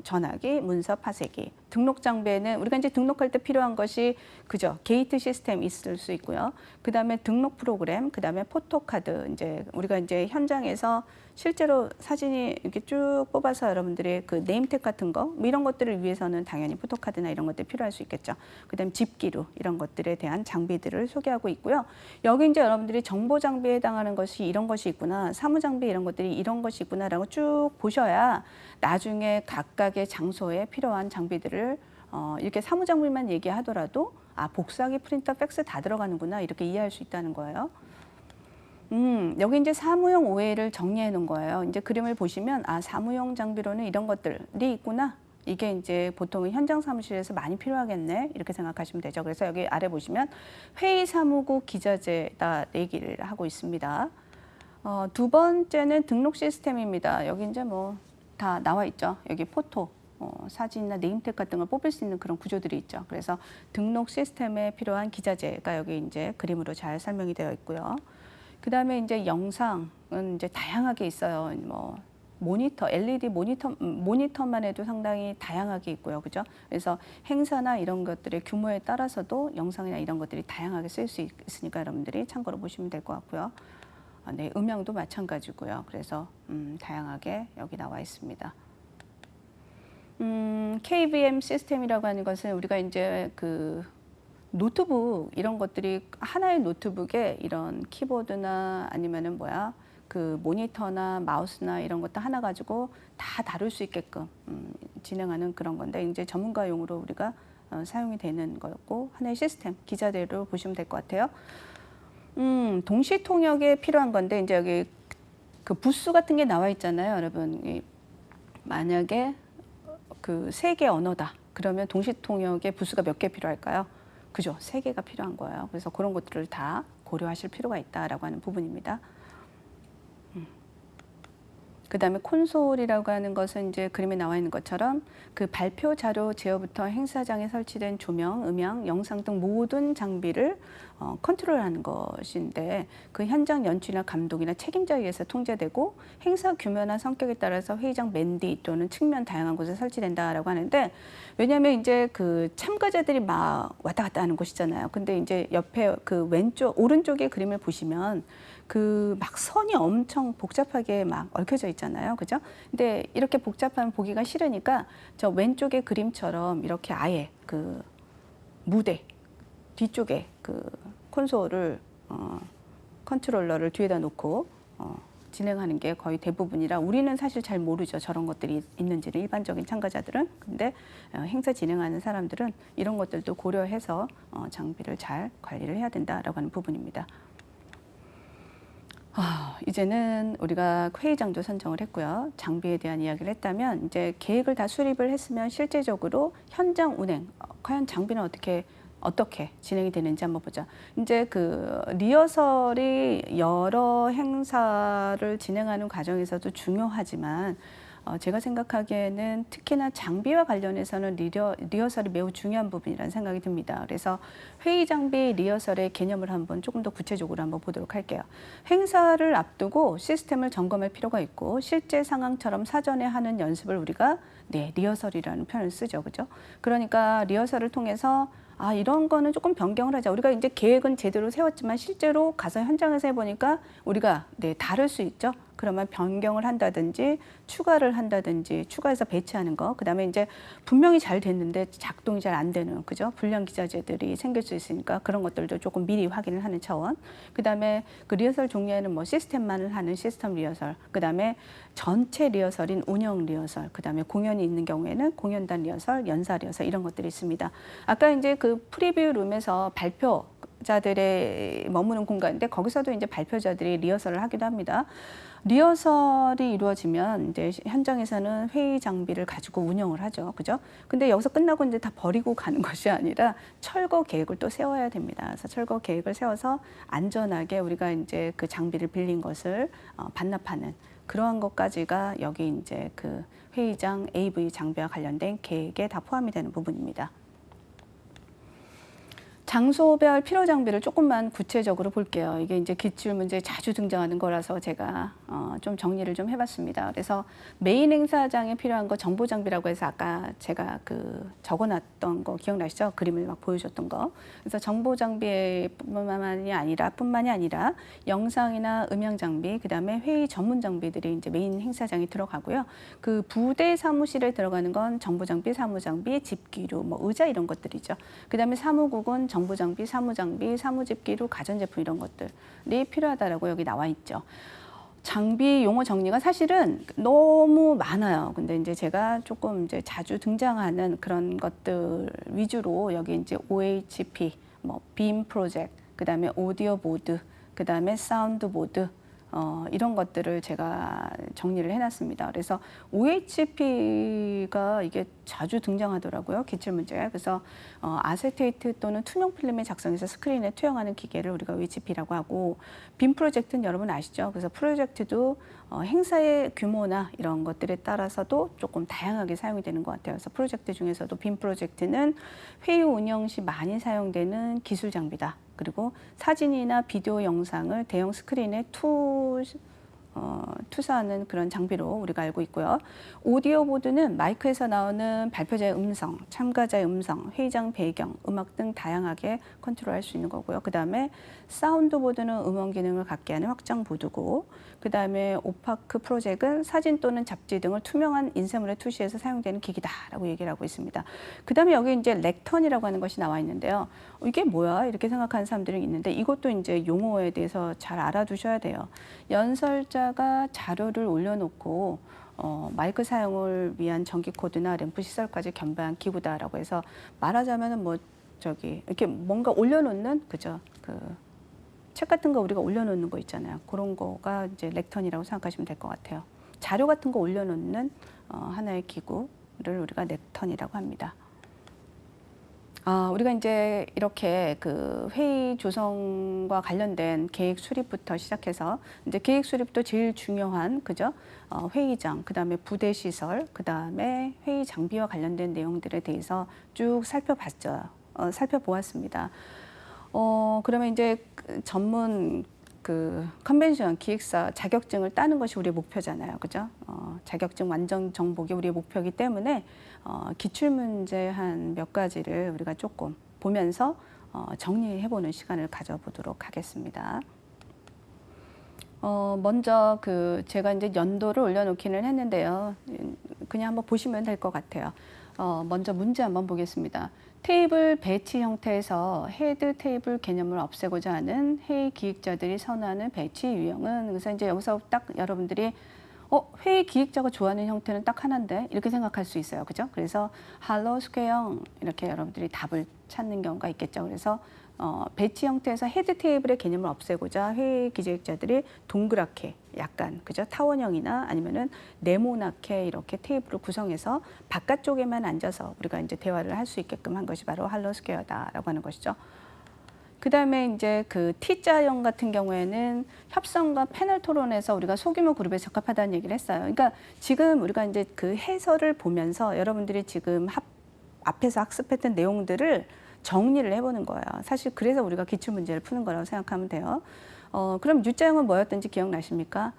전화기, 문서 파쇄기, 등록 장비에는 우리가 이제 등록할 때 필요한 것이 그죠? 게이트 시스템 있을 수 있고요. 그다음에 등록 프로그램, 그다음에 포토카드 이제 우리가 이제 현장에서 실제로 사진이 이렇게 쭉 뽑아서 여러분들의 그 네임택 같은 거 뭐 이런 것들을 위해서는 당연히 포토카드나 이런 것들이 필요할 수 있겠죠. 그다음 집기류 이런 것들에 대한 장비들을 소개하고 있고요. 여기 이제 여러분들이 정보 장비에 해당하는 것이 이런 것이 있구나, 사무 장비 이런 것들이 이런 것이 있구나라고 쭉 보셔야 나중에 각각의 장소에 필요한 장비들을 이렇게 사무 장비만 얘기하더라도 아 복사기, 프린터, 팩스 다 들어가는구나 이렇게 이해할 수 있다는 거예요. 여기 이제 사무용 OA를 정리해 놓은 거예요. 이제 그림을 보시면 아 사무용 장비로는 이런 것들이 있구나. 이게 이제 보통 현장 사무실에서 많이 필요하겠네 이렇게 생각하시면 되죠. 그래서 여기 아래 보시면 회의 사무국 기자재다 얘기를 하고 있습니다. 두 번째는 등록 시스템입니다. 여기 이제 뭐 다 나와 있죠. 여기 포토, 사진이나 네임택 같은 걸 뽑을 수 있는 그런 구조들이 있죠. 그래서 등록 시스템에 필요한 기자재가 여기 이제 그림으로 잘 설명이 되어 있고요. 그 다음에 이제 영상은 이제 다양하게 있어요. 뭐 모니터, LED 모니터만 해도 상당히 다양하게 있고요. 그죠? 그래서 행사나 이런 것들의 규모에 따라서도 영상이나 이런 것들이 다양하게 쓸 수 있으니까 여러분들이 참고로 보시면 될 것 같고요. 네, 음향도 마찬가지고요. 그래서 다양하게 여기 나와 있습니다. KVM 시스템이라고 하는 것은 우리가 이제 그 노트북 이런 것들이 하나의 노트북에 이런 키보드나 아니면은 그 모니터나 마우스나 이런 것도 하나 가지고 다 다룰 수 있게끔 진행하는 그런 건데 이제 전문가용으로 우리가 사용이 되는 거고 하나의 시스템 기자재로 보시면 될 것 같아요. 동시 통역에 필요한 건데 이제 여기 그 부수 같은 게 나와 있잖아요, 여러분. 만약에 그 3개 언어다. 그러면 동시 통역에 부수가 몇 개 필요할까요? 그죠? 3개가 필요한 거예요. 그래서 그런 것들을 다 고려하실 필요가 있다라고 하는 부분입니다. 그다음에 콘솔이라고 하는 것은 이제 그림에 나와 있는 것처럼 그 발표 자료 제어부터 행사장에 설치된 조명, 음향, 영상 등 모든 장비를 컨트롤하는 것인데 그 현장 연출이나 감독이나 책임자에 의해서 통제되고 행사 규모나 성격에 따라서 회의장 맨 뒤 또는 측면 다양한 곳에 설치된다라고 하는데 왜냐하면 이제 그 참가자들이 막 왔다 갔다 하는 곳이잖아요. 근데 이제 옆에 그 왼쪽 오른쪽의 그림을 보시면 그 막 선이 엄청 복잡하게 막 얽혀져 있잖아요. 그죠? 근데 이렇게 복잡하면 보기가 싫으니까 저 왼쪽의 그림처럼 이렇게 아예 그 무대 뒤쪽에 그 콘솔을 컨트롤러를 뒤에다 놓고 진행하는 게 거의 대부분이라 우리는 사실 잘 모르죠. 저런 것들이 있는지는 일반적인 참가자들은. 근데 행사 진행하는 사람들은 이런 것들도 고려해서 장비를 잘 관리를 해야 된다라고 하는 부분입니다. 이제는 우리가 회의장도 선정을 했고요. 장비에 대한 이야기를 했다면 이제 계획을 다 수립을 했으면 실제적으로 현장 운행, 과연 장비는 어떻게 진행이 되는지 한번 보자. 이제 그 리허설이 여러 행사를 진행하는 과정에서도 중요하지만 제가 생각하기에는 특히나 장비와 관련해서는 리허설이 매우 중요한 부분이라는 생각이 듭니다. 그래서 회의 장비 리허설의 개념을 한번 조금 더 구체적으로 한번 보도록 할게요. 행사를 앞두고 시스템을 점검할 필요가 있고 실제 상황처럼 사전에 하는 연습을 우리가 리허설이라는 표현을 쓰죠. 그죠? 그러니까 리허설을 통해서 이런 거는 조금 변경을 하자. 우리가 이제 계획은 제대로 세웠지만 실제로 가서 현장에서 해보니까 우리가 다를 수 있죠. 그러면 변경을 한다든지 추가를 한다든지 추가해서 배치하는 거. 그다음에 이제 분명히 잘 됐는데 작동이 잘 안 되는 그죠? 불량 기자재들이 생길 수 있으니까 그런 것들도 조금 미리 확인을 하는 차원. 그다음에 그 리허설 종류에는 뭐 시스템만을 하는 시스템 리허설. 그다음에 전체 리허설인 운영 리허설. 그다음에 공연이 있는 경우에는 공연단 리허설, 연사 리허설 이런 것들이 있습니다. 아까 이제 그 프리뷰 룸에서 발표자들의 머무는 공간인데 거기서도 이제 발표자들이 리허설을 하기도 합니다. 리허설이 이루어지면 이제 현장에서는 회의 장비를 가지고 운영을 하죠. 그죠? 근데 여기서 끝나고 이제 다 버리고 가는 것이 아니라 철거 계획을 또 세워야 됩니다. 그래서 철거 계획을 세워서 안전하게 우리가 이제 그 장비를 빌린 것을 반납하는 그러한 것까지가 여기 이제 그 회의장 AV 장비와 관련된 계획에 다 포함이 되는 부분입니다. 장소별 필요 장비를 조금만 구체적으로 볼게요. 이게 이제 기출 문제에 자주 등장하는 거라서 제가 좀 정리를 좀 해봤습니다. 그래서 메인 행사장에 필요한 거 정보 장비라고 해서 아까 제가 그 적어놨던 거 기억나시죠? 그림을 막 보여줬던 거. 그래서 정보 장비뿐만이 아니라 영상이나 음향 장비, 그다음에 회의 전문 장비들이 이제 메인 행사장에 들어가고요. 그 부대 사무실에 들어가는 건 정보 장비, 사무 장비, 집기류, 뭐 의자 이런 것들이죠. 그다음에 사무국은 정보 장비, 사무 장비, 사무집기류, 가전제품 이런 것들이 필요하다라고 여기 나와 있죠. 장비 용어 정리가 사실은 너무 많아요. 근데 이제 제가 조금 이제 자주 등장하는 그런 것들 위주로 여기 이제 OHP, 뭐 빔 프로젝트, 그다음에 오디오 보드, 그다음에 사운드 보드 이런 것들을 제가 정리를 해놨습니다. 그래서 OHP가 이게 자주 등장하더라고요. 기출문제에. 그래서 아세테이트 또는 투명 필름을 작성해서 스크린에 투영하는 기계를 우리가 OHP라고 하고 빔 프로젝트는 여러분 아시죠? 그래서 프로젝트도 행사의 규모나 이런 것들에 따라서도 조금 다양하게 사용이 되는 것 같아요. 그래서 프로젝트 중에서도 빔 프로젝트는 회의 운영 시 많이 사용되는 기술 장비다. 그리고 사진이나 비디오 영상을 대형 스크린에 투사하는 그런 장비로 우리가 알고 있고요. 오디오 보드는 마이크에서 나오는 발표자의 음성, 참가자의 음성, 회의장 배경, 음악 등 다양하게 컨트롤할 수 있는 거고요. 그다음에 사운드 보드는 음원 기능을 갖게 하는 확장 보드고, 그다음에 오파크 프로젝트는 사진 또는 잡지 등을 투명한 인쇄물에 투시해서 사용되는 기기다라고 얘기를 하고 있습니다. 그다음에 여기 이제 렉턴이라고 하는 것이 나와 있는데요. 이게 뭐야? 이렇게 생각하는 사람들이 있는데 이것도 이제 용어에 대해서 잘 알아두셔야 돼요. 연설자가 자료를 올려놓고 마이크 사용을 위한 전기 코드나 램프 시설까지 겸비한 기구다라고 해서 말하자면은 뭐 이렇게 뭔가 올려놓는 그죠? 그 책 같은 거 우리가 올려놓는 거 있잖아요. 그런 거가 이제 렉턴이라고 생각하시면 될 것 같아요. 자료 같은 거 올려놓는 하나의 기구를 우리가 렉턴이라고 합니다. 우리가 이제 이렇게 그 회의 조성과 관련된 계획 수립부터 시작해서 이제 계획 수립도 제일 중요한 그죠? 회의장, 그다음에 부대 시설, 그다음에 회의 장비와 관련된 내용들에 대해서 쭉 살펴봤죠. 살펴보았습니다. 그러면 이제 전문 그 컨벤션 기획사 자격증을 따는 것이 우리의 목표잖아요. 그죠? 자격증 완전 정복이 우리의 목표이기 때문에 기출문제 한 몇 가지를 우리가 조금 보면서 정리해보는 시간을 가져보도록 하겠습니다. 먼저 제가 이제 연도를 올려놓기는 했는데요. 그냥 한번 보시면 될 것 같아요. 먼저 문제 한번 보겠습니다. 테이블 배치 형태에서 헤드 테이블 개념을 없애고자 하는 회의 기획자들이 선호하는 배치 유형은, 그래서 이제 여기서 딱 여러분들이 회의 기획자가 좋아하는 형태는 딱 하나인데 이렇게 생각할 수 있어요. 그죠? 그래서 할로우 스퀘어형 이렇게 여러분들이 답을 찾는 경우가 있겠죠. 그래서 배치 형태에서 헤드 테이블의 개념을 없애고자 회의 기획자들이 동그랗게 약간 그죠? 타원형이나 아니면은 네모나게 이렇게 테이블을 구성해서 바깥쪽에만 앉아서 우리가 이제 대화를 할 수 있게끔 한 것이 바로 할로우 스퀘어다라고 하는 것이죠. 그 다음에 이제 그 T자형 같은 경우에는 협상과 패널 토론에서 우리가 소규모 그룹에 적합하다는 얘기를 했어요. 그러니까 지금 우리가 이제 그 해설을 보면서 여러분들이 지금 앞에서 학습했던 내용들을 정리를 해보는 거예요. 사실 그래서 우리가 기출문제를 푸는 거라고 생각하면 돼요. 그럼 U자형은 뭐였던지 기억나십니까?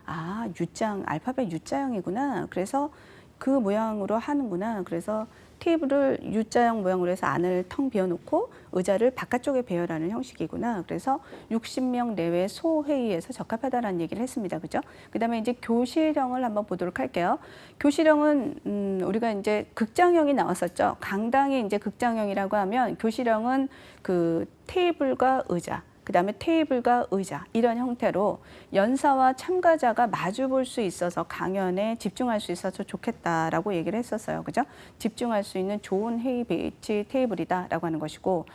U자형, 알파벳 U자형이구나. 그래서 그 모양으로 하는구나. 그래서 테이블을 U자형 모양으로 해서 안을 텅 비워놓고 의자를 바깥쪽에 배열하는 형식이구나. 그래서 60명 내외 소회의에서 적합하다라는 얘기를 했습니다. 그죠? 그 다음에 이제 교실형을 한번 보도록 할게요. 교실형은 우리가 이제 극장형이 나왔었죠. 강당이 이제 극장형이라고 하면 교실형은 그 테이블과 의자, 그 다음에 테이블과 의자 이런 형태로 연사와 참가자가 마주 볼 수 있어서 강연에 집중할 수 있어서 좋겠다라고 얘기를 했었어요. 그죠? 집중할 수 있는 좋은 회의 배치 테이블이다라고 하는 것이고,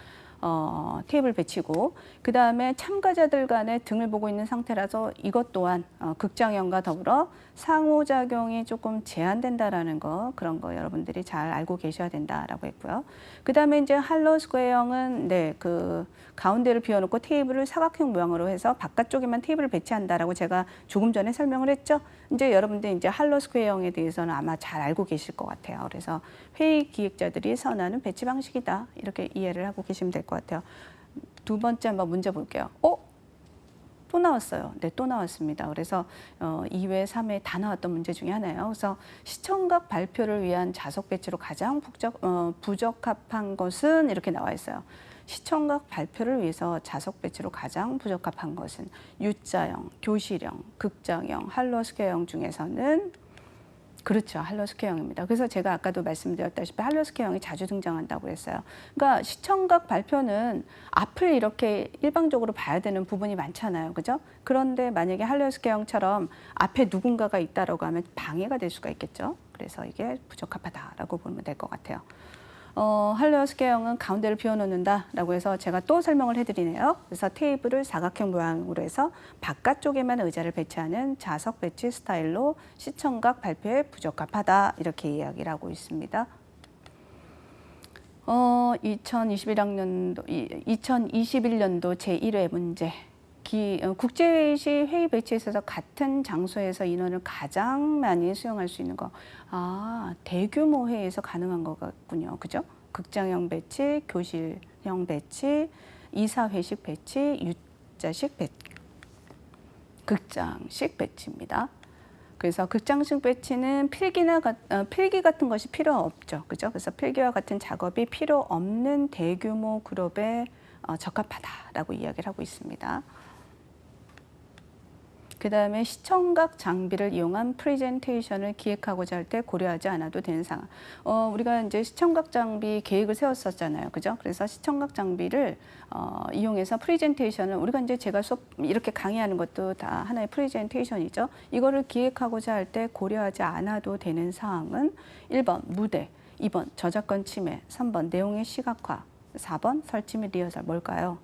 테이블 배치고, 그 다음에 참가자들 간에 등을 보고 있는 상태라서 이것 또한 극장형과 더불어 상호작용이 조금 제한된다라는 거, 그런 거 여러분들이 잘 알고 계셔야 된다라고 했고요. 그 다음에 이제 할로우 스퀘어형은 그 가운데를 비워놓고 테이블을 사각형 모양으로 해서 바깥쪽에만 테이블을 배치한다라고 제가 조금 전에 설명을 했죠. 이제 여러분들 이제 할로우 스퀘어형에 대해서는 아마 잘 알고 계실 것 같아요. 그래서 회의 기획자들이 선호하는 배치 방식이다. 이렇게 이해를 하고 계시면 될 것 같아요. 두 번째 한번 문제 볼게요. 또 나왔어요. 네, 또 나왔습니다. 그래서 2회, 3회 다 나왔던 문제 중에 하나예요. 그래서 시청각 발표를 위한 좌석 배치로 가장 부적합한 것은 이렇게 나와 있어요. 시청각 발표를 위해서 좌석 배치로 가장 부적합한 것은 U자형, 교실형, 극장형, 할로우 스퀘어형 중에서는 그렇죠. 할로우 스퀘어형입니다. 그래서 제가 아까도 말씀드렸다시피 할로우 스퀘어형이 자주 등장한다고 했어요. 그러니까 시청각 발표는 앞을 이렇게 일방적으로 봐야 되는 부분이 많잖아요. 그죠? 그런데 만약에 할로우 스퀘어형처럼 앞에 누군가가 있다라고 하면 방해가 될 수가 있겠죠. 그래서 이게 부적합하다라고 보면 될 것 같아요. 할로우 스퀘어형은 가운데를 비워놓는다라고 해서 제가 또 설명을 해드리네요. 그래서 테이블을 사각형 모양으로 해서 바깥쪽에만 의자를 배치하는 좌석 배치 스타일로 시청각 발표에 부적합하다 이렇게 이야기를 하고 있습니다. 2021년도 제1회 문제. 국제회의 시 회의 배치에 있어서 같은 장소에서 인원을 가장 많이 수용할 수 있는 거. 대규모 회의에서 가능한 것 같군요. 그죠? 극장형 배치, 교실형 배치, 이사회식 배치, U자식 배치. 극장식 배치입니다. 그래서 극장식 배치는 필기 같은 것이 필요 없죠. 그죠? 그래서 필기와 같은 작업이 필요 없는 대규모 그룹에 적합하다라고 이야기를 하고 있습니다. 그 다음에 시청각 장비를 이용한 프레젠테이션을 기획하고자 할 때 고려하지 않아도 되는 상황. 우리가 이제 시청각 장비 계획을 세웠었잖아요. 그죠? 그래서 시청각 장비를 이용해서 프레젠테이션을 우리가 이제 제가 수업 이렇게 강의하는 것도 다 하나의 프레젠테이션이죠. 이거를 기획하고자 할 때 고려하지 않아도 되는 사항은 1번 무대, 2번 저작권 침해, 3번 내용의 시각화, 4번 설치 및 리허설 뭘까요?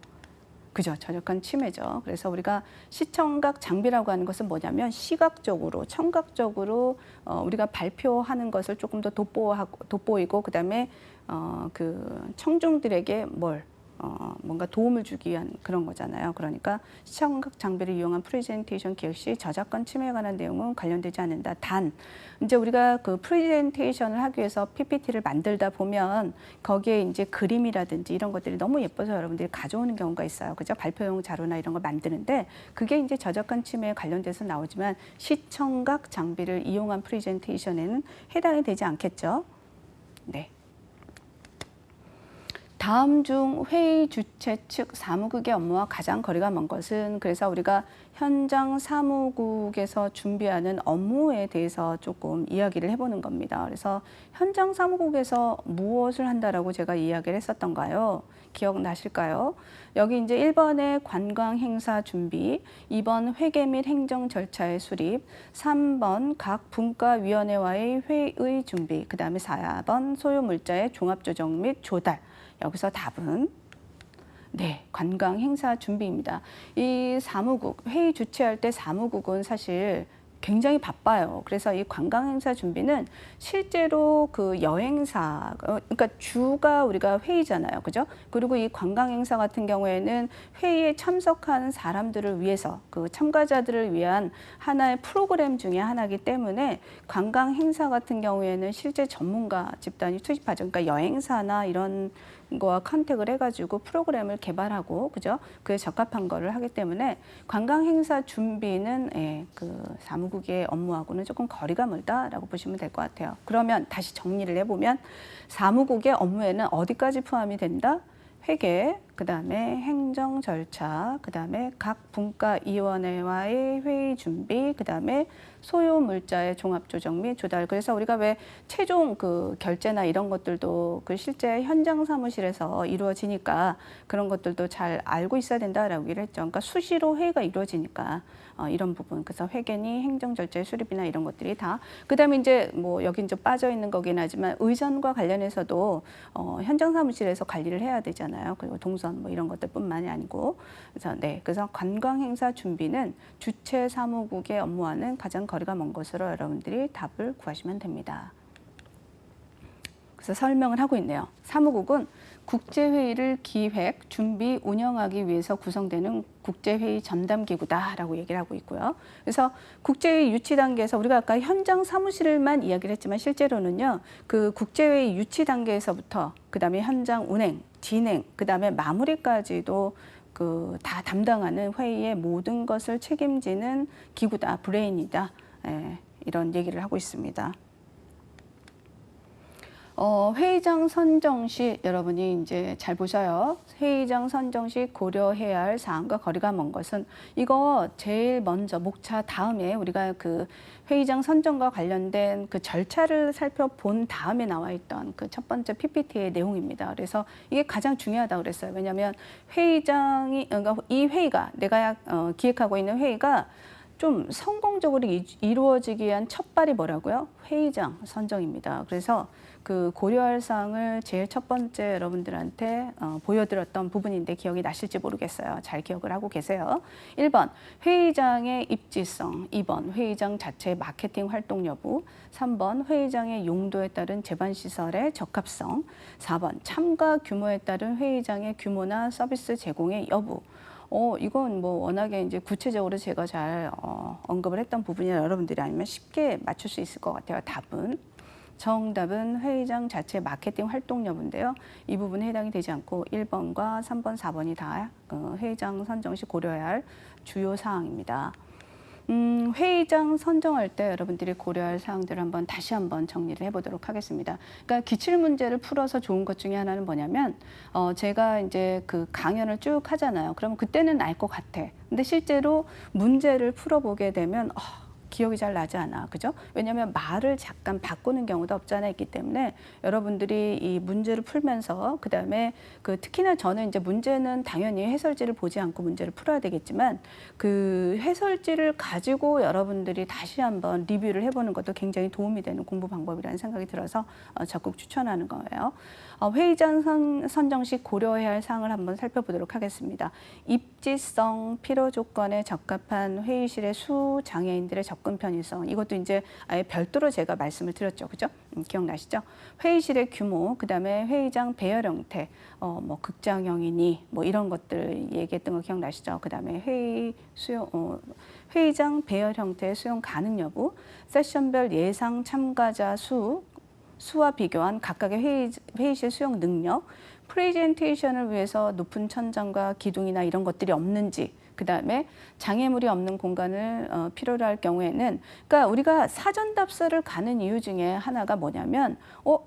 그죠. 저작권 침해죠. 그래서 우리가 시청각 장비라고 하는 것은 뭐냐면 시각적으로, 청각적으로 우리가 발표하는 것을 조금 더 돋보이고 그다음에 그 청중들에게 뭔가 도움을 주기 위한 그런 거잖아요. 그러니까 시청각 장비를 이용한 프레젠테이션 기획 시 저작권 침해에 관한 내용은 관련되지 않는다. 단, 이제 우리가 그 프레젠테이션을 하기 위해서 PPT를 만들다 보면 거기에 이제 그림이라든지 이런 것들이 너무 예뻐서 여러분들이 가져오는 경우가 있어요. 그죠? 발표용 자료나 이런 걸 만드는데 그게 이제 저작권 침해에 관련돼서 나오지만 시청각 장비를 이용한 프레젠테이션에는 해당이 되지 않겠죠. 네. 다음 중 회의 주최 측 사무국의 업무와 가장 거리가 먼 것은, 그래서 우리가 현장 사무국에서 준비하는 업무에 대해서 조금 이야기를 해보는 겁니다. 그래서 현장 사무국에서 무엇을 한다라고 제가 이야기를 했었던가요? 기억나실까요? 여기 이제 1번에 관광 행사 준비, 2번 회계 및 행정 절차의 수립, 3번 각 분과위원회와의 회의 준비, 그 다음에 4번 소요 물자의 종합 조정 및 조달. 여기서 답은 네, 관광 행사 준비입니다. 이 사무국, 회의 주최할 때 사무국은 사실 굉장히 바빠요. 그래서 이 관광 행사 준비는 실제로 그 여행사, 그러니까 주가 우리가 회의잖아요. 그죠? 그리고 이 관광 행사 같은 경우에는 회의에 참석한 사람들을 위해서, 그 참가자들을 위한 하나의 프로그램 중에 하나이기 때문에 관광 행사 같은 경우에는 실제 전문가 집단이 투입하죠. 그러니까 여행사나 이런 거와 컨택을 해가지고 프로그램을 개발하고, 그죠? 그에 적합한 거를 하기 때문에 관광 행사 준비는 그 사무국의 업무하고는 조금 거리가 멀다라고 보시면 될 것 같아요. 그러면 다시 정리를 해보면 사무국의 업무에는 어디까지 포함이 된다? 회계, 그 다음에 행정 절차, 그 다음에 각 분과위원회와의 회의 준비, 그 다음에 소요 물자의 종합 조정 및 조달. 그래서 우리가 왜 최종 그 결제나 이런 것들도 그 실제 현장 사무실에서 이루어지니까 그런 것들도 잘 알고 있어야 된다라고 얘기를 했죠. 그러니까 수시로 회의가 이루어지니까 이런 부분. 그래서 회계니 행정 절차의 수립이나 이런 것들이 다. 그 다음에 이제 뭐 여기 이제 빠져 있는 거긴 하지만 의전과 관련해서도 현장 사무실에서 관리를 해야 되잖아요. 그리고 동선 뭐 이런 것들뿐만이 아니고. 그래서 네, 그래서 관광 행사 준비는 주최 사무국의 업무와는 가장 거리가 먼 것으로 여러분들이 답을 구하시면 됩니다. 그래서 설명을 하고 있네요. 사무국은 국제회의를 기획, 준비, 운영하기 위해서 구성되는 국제회의 전담기구다라고 얘기를 하고 있고요. 그래서 국제회의 유치 단계에서 우리가 아까 현장 사무실만 이야기를 했지만 실제로는요, 그 국제회의 유치 단계에서부터 그 다음에 현장 운행, 진행, 그 다음에 마무리까지도 그 다 담당하는 회의의 모든 것을 책임지는 기구다, 브레인이다. 이런 얘기를 하고 있습니다. 회의장 선정 시 여러분이 이제 잘 보셔요. 회의장 선정 시 고려해야 할 사항과 거리가 먼 것은, 이거 제일 먼저 목차 다음에 우리가 그 회의장 선정과 관련된 그 절차를 살펴본 다음에 나와 있던 그 첫 번째 PPT의 내용입니다. 그래서 이게 가장 중요하다고 그랬어요. 왜냐하면 회의장이, 그러니까 이 회의가 내가 기획하고 있는 회의가 좀 성공적으로 이루어지기 위한 첫발이 뭐라고요? 회의장 선정입니다. 그래서 그 고려할 사항을 제일 첫 번째 여러분들한테 보여드렸던 부분인데 기억이 나실지 모르겠어요. 잘 기억을 하고 계세요. 1번 회의장의 입지성, 2번 회의장 자체의 마케팅 활동 여부, 3번 회의장의 용도에 따른 제반시설의 적합성, 4번 참가 규모에 따른 회의장의 규모나 서비스 제공의 여부. 이건 뭐 워낙에 이제 구체적으로 제가 잘 언급을 했던 부분이라 여러분들이 아니면 쉽게 맞출 수 있을 것 같아요. 답은. 정답은 회의장 자체 마케팅 활동 여부인데요. 이 부분에 해당이 되지 않고 1번과 3번, 4번이 다 회의장 선정 시 고려해야 할 주요 사항입니다. 회의장 선정할 때 여러분들이 고려할 사항들을 다시 한번 정리를 해보도록 하겠습니다. 그러니까 기출 문제를 풀어서 좋은 것 중에 하나는 뭐냐면 제가 이제 그 강연을 쭉 하잖아요. 그러면 그때는 알 것 같아. 근데 실제로 문제를 풀어보게 되면 기억이 잘 나지 않아. 그죠? 왜냐하면 말을 잠깐 바꾸는 경우도 없지 않아 있기 때문에 여러분들이 이 문제를 풀면서 그다음에 그 특히나 저는 이제 문제는 당연히 해설지를 보지 않고 문제를 풀어야 되겠지만 그 해설지를 가지고 여러분들이 다시 한번 리뷰를 해보는 것도 굉장히 도움이 되는 공부 방법이라는 생각이 들어서 적극 추천하는 거예요. 회의장 선정 시 고려해야 할 사항을 한번 살펴보도록 하겠습니다. 입지성, 필요 조건에 적합한 회의실의 수, 장애인들의 접근 편의성. 이것도 이제 아예 별도로 제가 말씀을 드렸죠. 그죠? 기억나시죠? 회의실의 규모, 그다음에 회의장 배열 형태, 뭐 극장형이니 뭐 이런 것들 얘기했던 거 기억나시죠? 그다음에 회의장 배열 형태의 수용 가능 여부, 세션별 예상 참가자 수와 비교한 각각의 회의실 수용 능력, 프레젠테이션을 위해서 높은 천장과 기둥이나 이런 것들이 없는지, 그다음에 장애물이 없는 공간을 필요로 할 경우에는, 그러니까 우리가 사전 답사를 가는 이유 중에 하나가 뭐냐면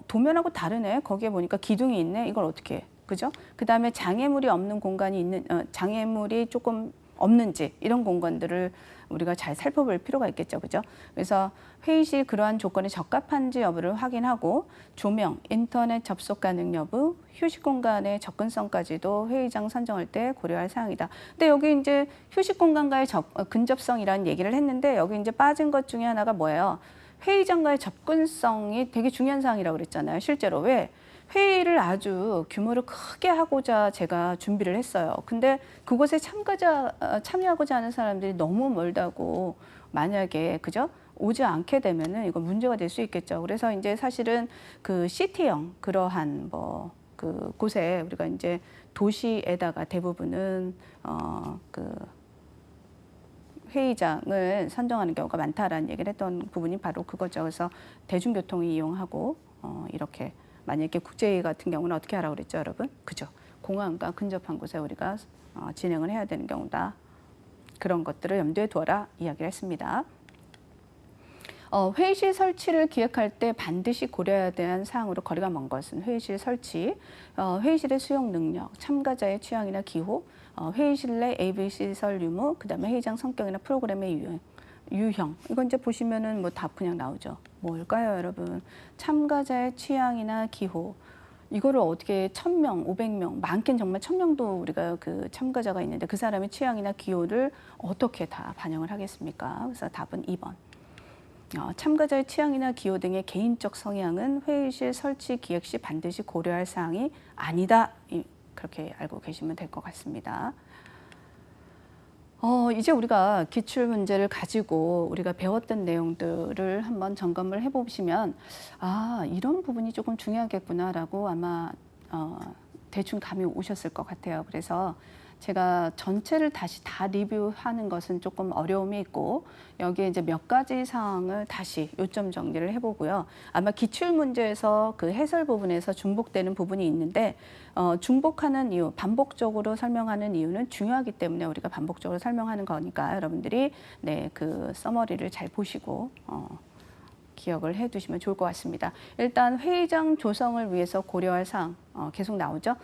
도면하고 다르네, 거기에 보니까 기둥이 있네, 이걸 어떻게 해? 그죠? 그다음에 장애물이 없는 공간이 있는, 장애물이 조금 없는지, 이런 공간들을 우리가 잘 살펴볼 필요가 있겠죠. 그죠? 그래서 회의실 그러한 조건에 적합한지 여부를 확인하고, 조명, 인터넷 접속 가능 여부, 휴식 공간의 접근성까지도 회의장 선정할 때 고려할 사항이다. 근데 여기 이제 휴식 공간과의 근접성이라는 얘기를 했는데, 여기 이제 빠진 것 중에 하나가 뭐예요? 회의장과의 접근성이 되게 중요한 사항이라고 그랬잖아요. 실제로 왜? 회의를 아주 규모를 크게 하고자 제가 준비를 했어요. 근데 그곳에 참여하고자 하는 사람들이 너무 멀다고 만약에, 그죠? 오지 않게 되면은 이거 문제가 될 수 있겠죠. 그래서 이제 사실은 그 시티형 그러한 뭐 그 곳에 우리가 이제 도시에다가 대부분은 그 회의장을 선정하는 경우가 많다라는 얘기를 했던 부분이 바로 그거죠. 그래서 대중교통을 이용하고 이렇게, 만약에 국제회의 같은 경우는 어떻게 하라고 그랬죠, 여러분? 그죠? 공항과 근접한 곳에 우리가 진행을 해야 되는 경우다. 그런 것들을 염두에 두어라 이야기를 했습니다. 회의실 설치를 기획할 때 반드시 고려해야 되는 사항으로 거리가 먼 것은 회의실 설치, 회의실의 수용 능력, 참가자의 취향이나 기호, 회의실 내 AV 시설 유무, 그다음에 회의장 성격이나 프로그램의 유형. 이건 이제 보시면은 뭐 답 그냥 나오죠. 뭘까요, 여러분? 참가자의 취향이나 기호. 이거를 어떻게 1000명, 500명, 많게는 정말 1000명도 우리가 그 참가자가 있는데 그 사람의 취향이나 기호를 어떻게 다 반영을 하겠습니까? 그래서 답은 2번. 참가자의 취향이나 기호 등의 개인적 성향은 회의실 설치 기획 시 반드시 고려할 사항이 아니다. 그렇게 알고 계시면 될 것 같습니다. 이제 우리가 기출 문제를 가지고 우리가 배웠던 내용들을 한번 점검을 해보시면, 이런 부분이 조금 중요하겠구나라고 아마 대충 감이 오셨을 것 같아요. 그래서 제가 전체를 다시 다 리뷰하는 것은 조금 어려움이 있고, 여기에 이제 몇 가지 사항을 다시 요점 정리를 해보고요. 아마 기출 문제에서 그 해설 부분에서 중복되는 부분이 있는데, 중복하는 이유, 반복적으로 설명하는 이유는 중요하기 때문에 우리가 반복적으로 설명하는 거니까 여러분들이 그 서머리를 잘 보시고 기억을 해두시면 좋을 것 같습니다. 일단 회의장 조성을 위해서 고려할 사항 계속 나오죠.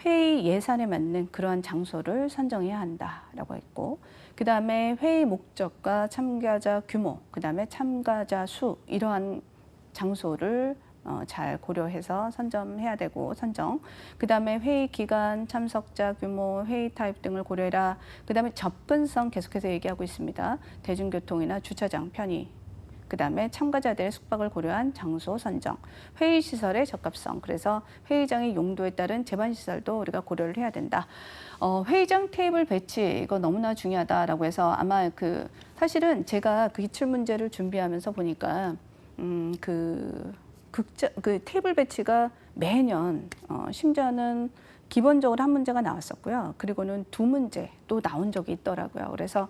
회의 예산에 맞는 그러한 장소를 선정해야 한다라고 했고, 그 다음에 회의 목적과 참가자 규모, 그 다음에 참가자 수, 이러한 장소를 잘 고려해서 선점해야 되고, 그 다음에 회의 기간, 참석자 규모, 회의 타입 등을 고려해라. 그 다음에 접근성 계속해서 얘기하고 있습니다. 대중교통이나 주차장 편의, 그 다음에 참가자들의 숙박을 고려한 장소 선정, 회의시설의 적합성, 그래서 회의장의 용도에 따른 제반시설도 우리가 고려를 해야 된다. 회의장 테이블 배치, 이거 너무나 중요하다라고 해서 아마 사실은 제가 그 기출문제를 준비하면서 보니까 그 테이블 배치가 매년 심지어는 기본적으로 한 문제가 나왔었고요. 그리고는 2문제 또 나온 적이 있더라고요. 그래서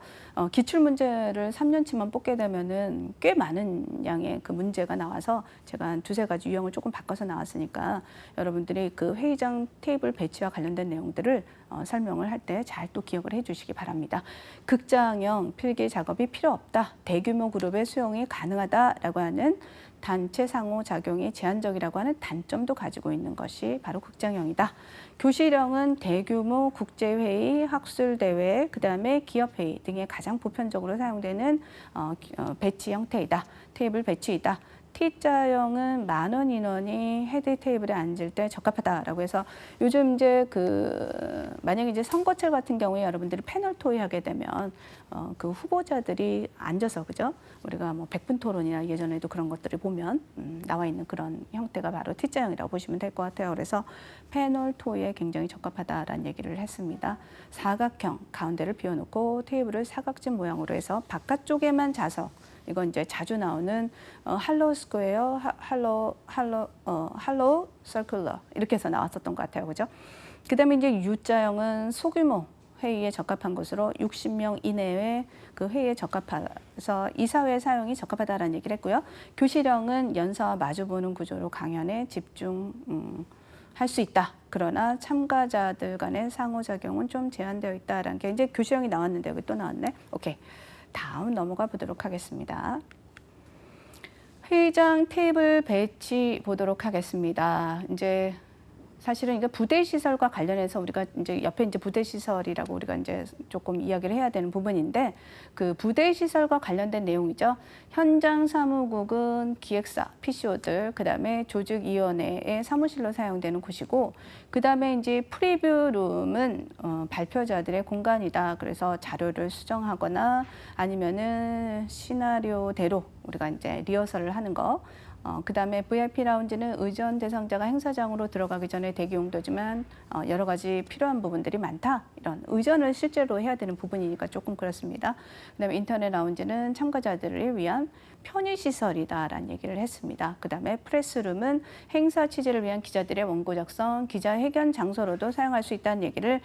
기출 문제를 3년치만 뽑게 되면은 꽤 많은 양의 그 문제가 나와서 제가 한 2~3가지 유형을 조금 바꿔서 나왔으니까 여러분들이 그 회의장 테이블 배치와 관련된 내용들을 설명을 할 때 잘 또 기억을 해주시기 바랍니다. 극장형 필기 작업이 필요 없다. 대규모 그룹의 수용이 가능하다라고 하는 단체 상호작용이 제한적이라고 하는 단점도 가지고 있는 것이 바로 극장형이다. 교실형은 대규모 국제회의, 학술대회, 그다음에 기업회의 등에 가장 보편적으로 사용되는 배치 형태이다. 테이블 배치이다. T자형은 10,000원 인원이 헤드 테이블에 앉을 때 적합하다라고 해서 요즘 이제 만약에 이제 선거철 같은 경우에 여러분들이 패널 토의하게 되면 그 후보자들이 앉아서 그죠? 우리가 뭐 100분 토론이나 예전에도 그런 것들을 보면 나와 있는 그런 형태가 바로 T자형이라고 보시면 될 것 같아요. 그래서 패널 토의에 굉장히 적합하다라는 얘기를 했습니다. 사각형 가운데를 비워놓고 테이블을 사각진 모양으로 해서 바깥쪽에만 좌석 이건 이제 자주 나오는 할로우 스퀘어, 할로우 서큘러 이렇게 해서 나왔었던 것 같아요. 그죠? 그다음에 이제 U자형은 소규모 회의에 적합한 것으로 60명 이내의 그 회의에 적합해서 이사회 사용이 적합하다라는 얘기를 했고요. 교실형은 연사와 마주보는 구조로 강연에 집중할 수 있다. 그러나 참가자들 간의 상호작용은 좀 제한되어 있다라는 게 이제 교실형이 나왔는데 여기 또 나왔네. 오케이. 다음 넘어가 보도록 하겠습니다. 회의장 테이블 배치 보도록 하겠습니다. 이제 사실은 이게 부대 시설과 관련해서 우리가 이제 옆에 이제 부대 시설이라고 우리가 이제 조금 이야기를 해야 되는 부분인데 그 부대 시설과 관련된 내용이죠. 현장 사무국은 기획사, PCO들, 그다음에 조직위원회의 사무실로 사용되는 곳이고, 그다음에 이제 프리뷰룸은 발표자들의 공간이다. 그래서 자료를 수정하거나 아니면은 시나리오대로 우리가 이제 리허설을 하는 거. 그다음에 VIP 라운지는 의전 대상자가 행사장으로 들어가기 전에 대기 용도지만 여러 가지 필요한 부분들이 많다. 이런 의전을 실제로 해야 되는 부분이니까 조금 그렇습니다. 그다음에 인터넷 라운지는 참가자들을 위한 편의시설이다라는 얘기를 했습니다. 그다음에 프레스룸은 행사 취재를 위한 기자들의 원고 작성, 기자회견 장소로도 사용할 수 있다는 얘기를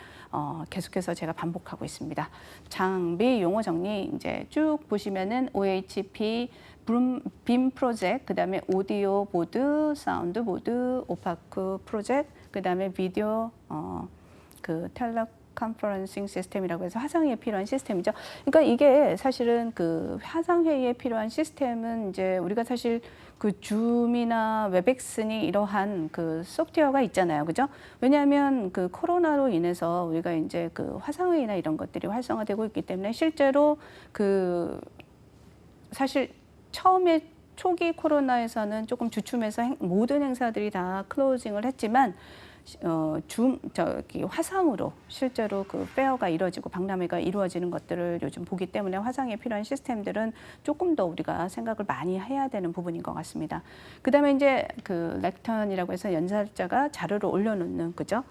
계속해서 제가 반복하고 있습니다. 장비 용어 정리 이제 쭉 보시면은 OHP 빔 프로젝트, 그다음에 오디오 보드, 사운드 보드, 오파크 프로젝트, 그다음에 비디오 텔레컨퍼런싱 시스템이라고 해서 화상회의에 필요한 시스템이죠. 그러니까 이게 사실은 그 화상회의에 필요한 시스템은 이제 우리가 사실 그 줌이나 웹엑스니 이러한 그 소프트웨어가 있잖아요. 그죠? 왜냐하면 그 코로나로 인해서 우리가 이제 그 화상회의나 이런 것들이 활성화되고 있기 때문에 실제로 그 사실 처음에 초기 코로나에서는 조금 주춤해서 모든 행사들이 다 클로징을 했지만 화상으로 실제로 그 페어가 이루어지고 박람회가 이루어지는 것들을 요즘 보기 때문에 화상에 필요한 시스템들은 조금 더 우리가 생각을 많이 해야 되는 부분인 것 같습니다. 그다음에 이제 그 렉턴이라고 해서 연설자가 자료를 올려놓는 그죠?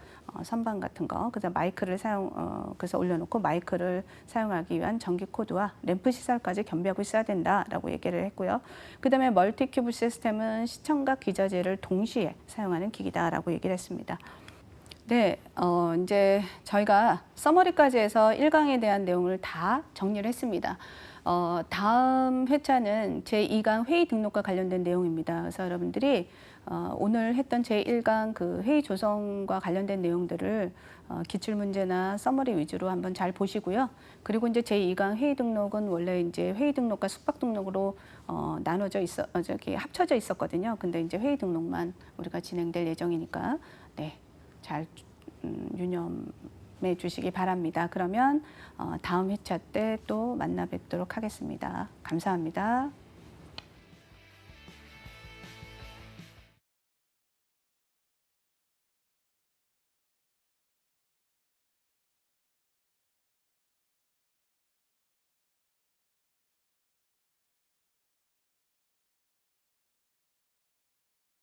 선반 같은 거, 그다음 마이크를 그래서 올려놓고 마이크를 사용하기 위한 전기 코드와 램프 시설까지 겸비하고 있어야 된다라고 얘기를 했고요. 그다음에 멀티큐브 시스템은 시청각 기자재를 동시에 사용하는 기기다라고 얘기를 했습니다. 네, 이제 저희가 서머리까지 해서 1강에 대한 내용을 다 정리를 했습니다. 다음 회차는 제2강 회의 등록과 관련된 내용입니다. 그래서 여러분들이 오늘 했던 제1강 그 회의 조성과 관련된 내용들을 기출문제나 서머리 위주로 한번 잘 보시고요. 그리고 이제 제2강 회의 등록은 원래 이제 회의 등록과 숙박 등록으로 합쳐져 있었거든요. 근데 이제 회의 등록만 우리가 진행될 예정이니까 네, 잘 유념해 주시기 바랍니다. 그러면 다음 회차 때 또 만나 뵙도록 하겠습니다. 감사합니다.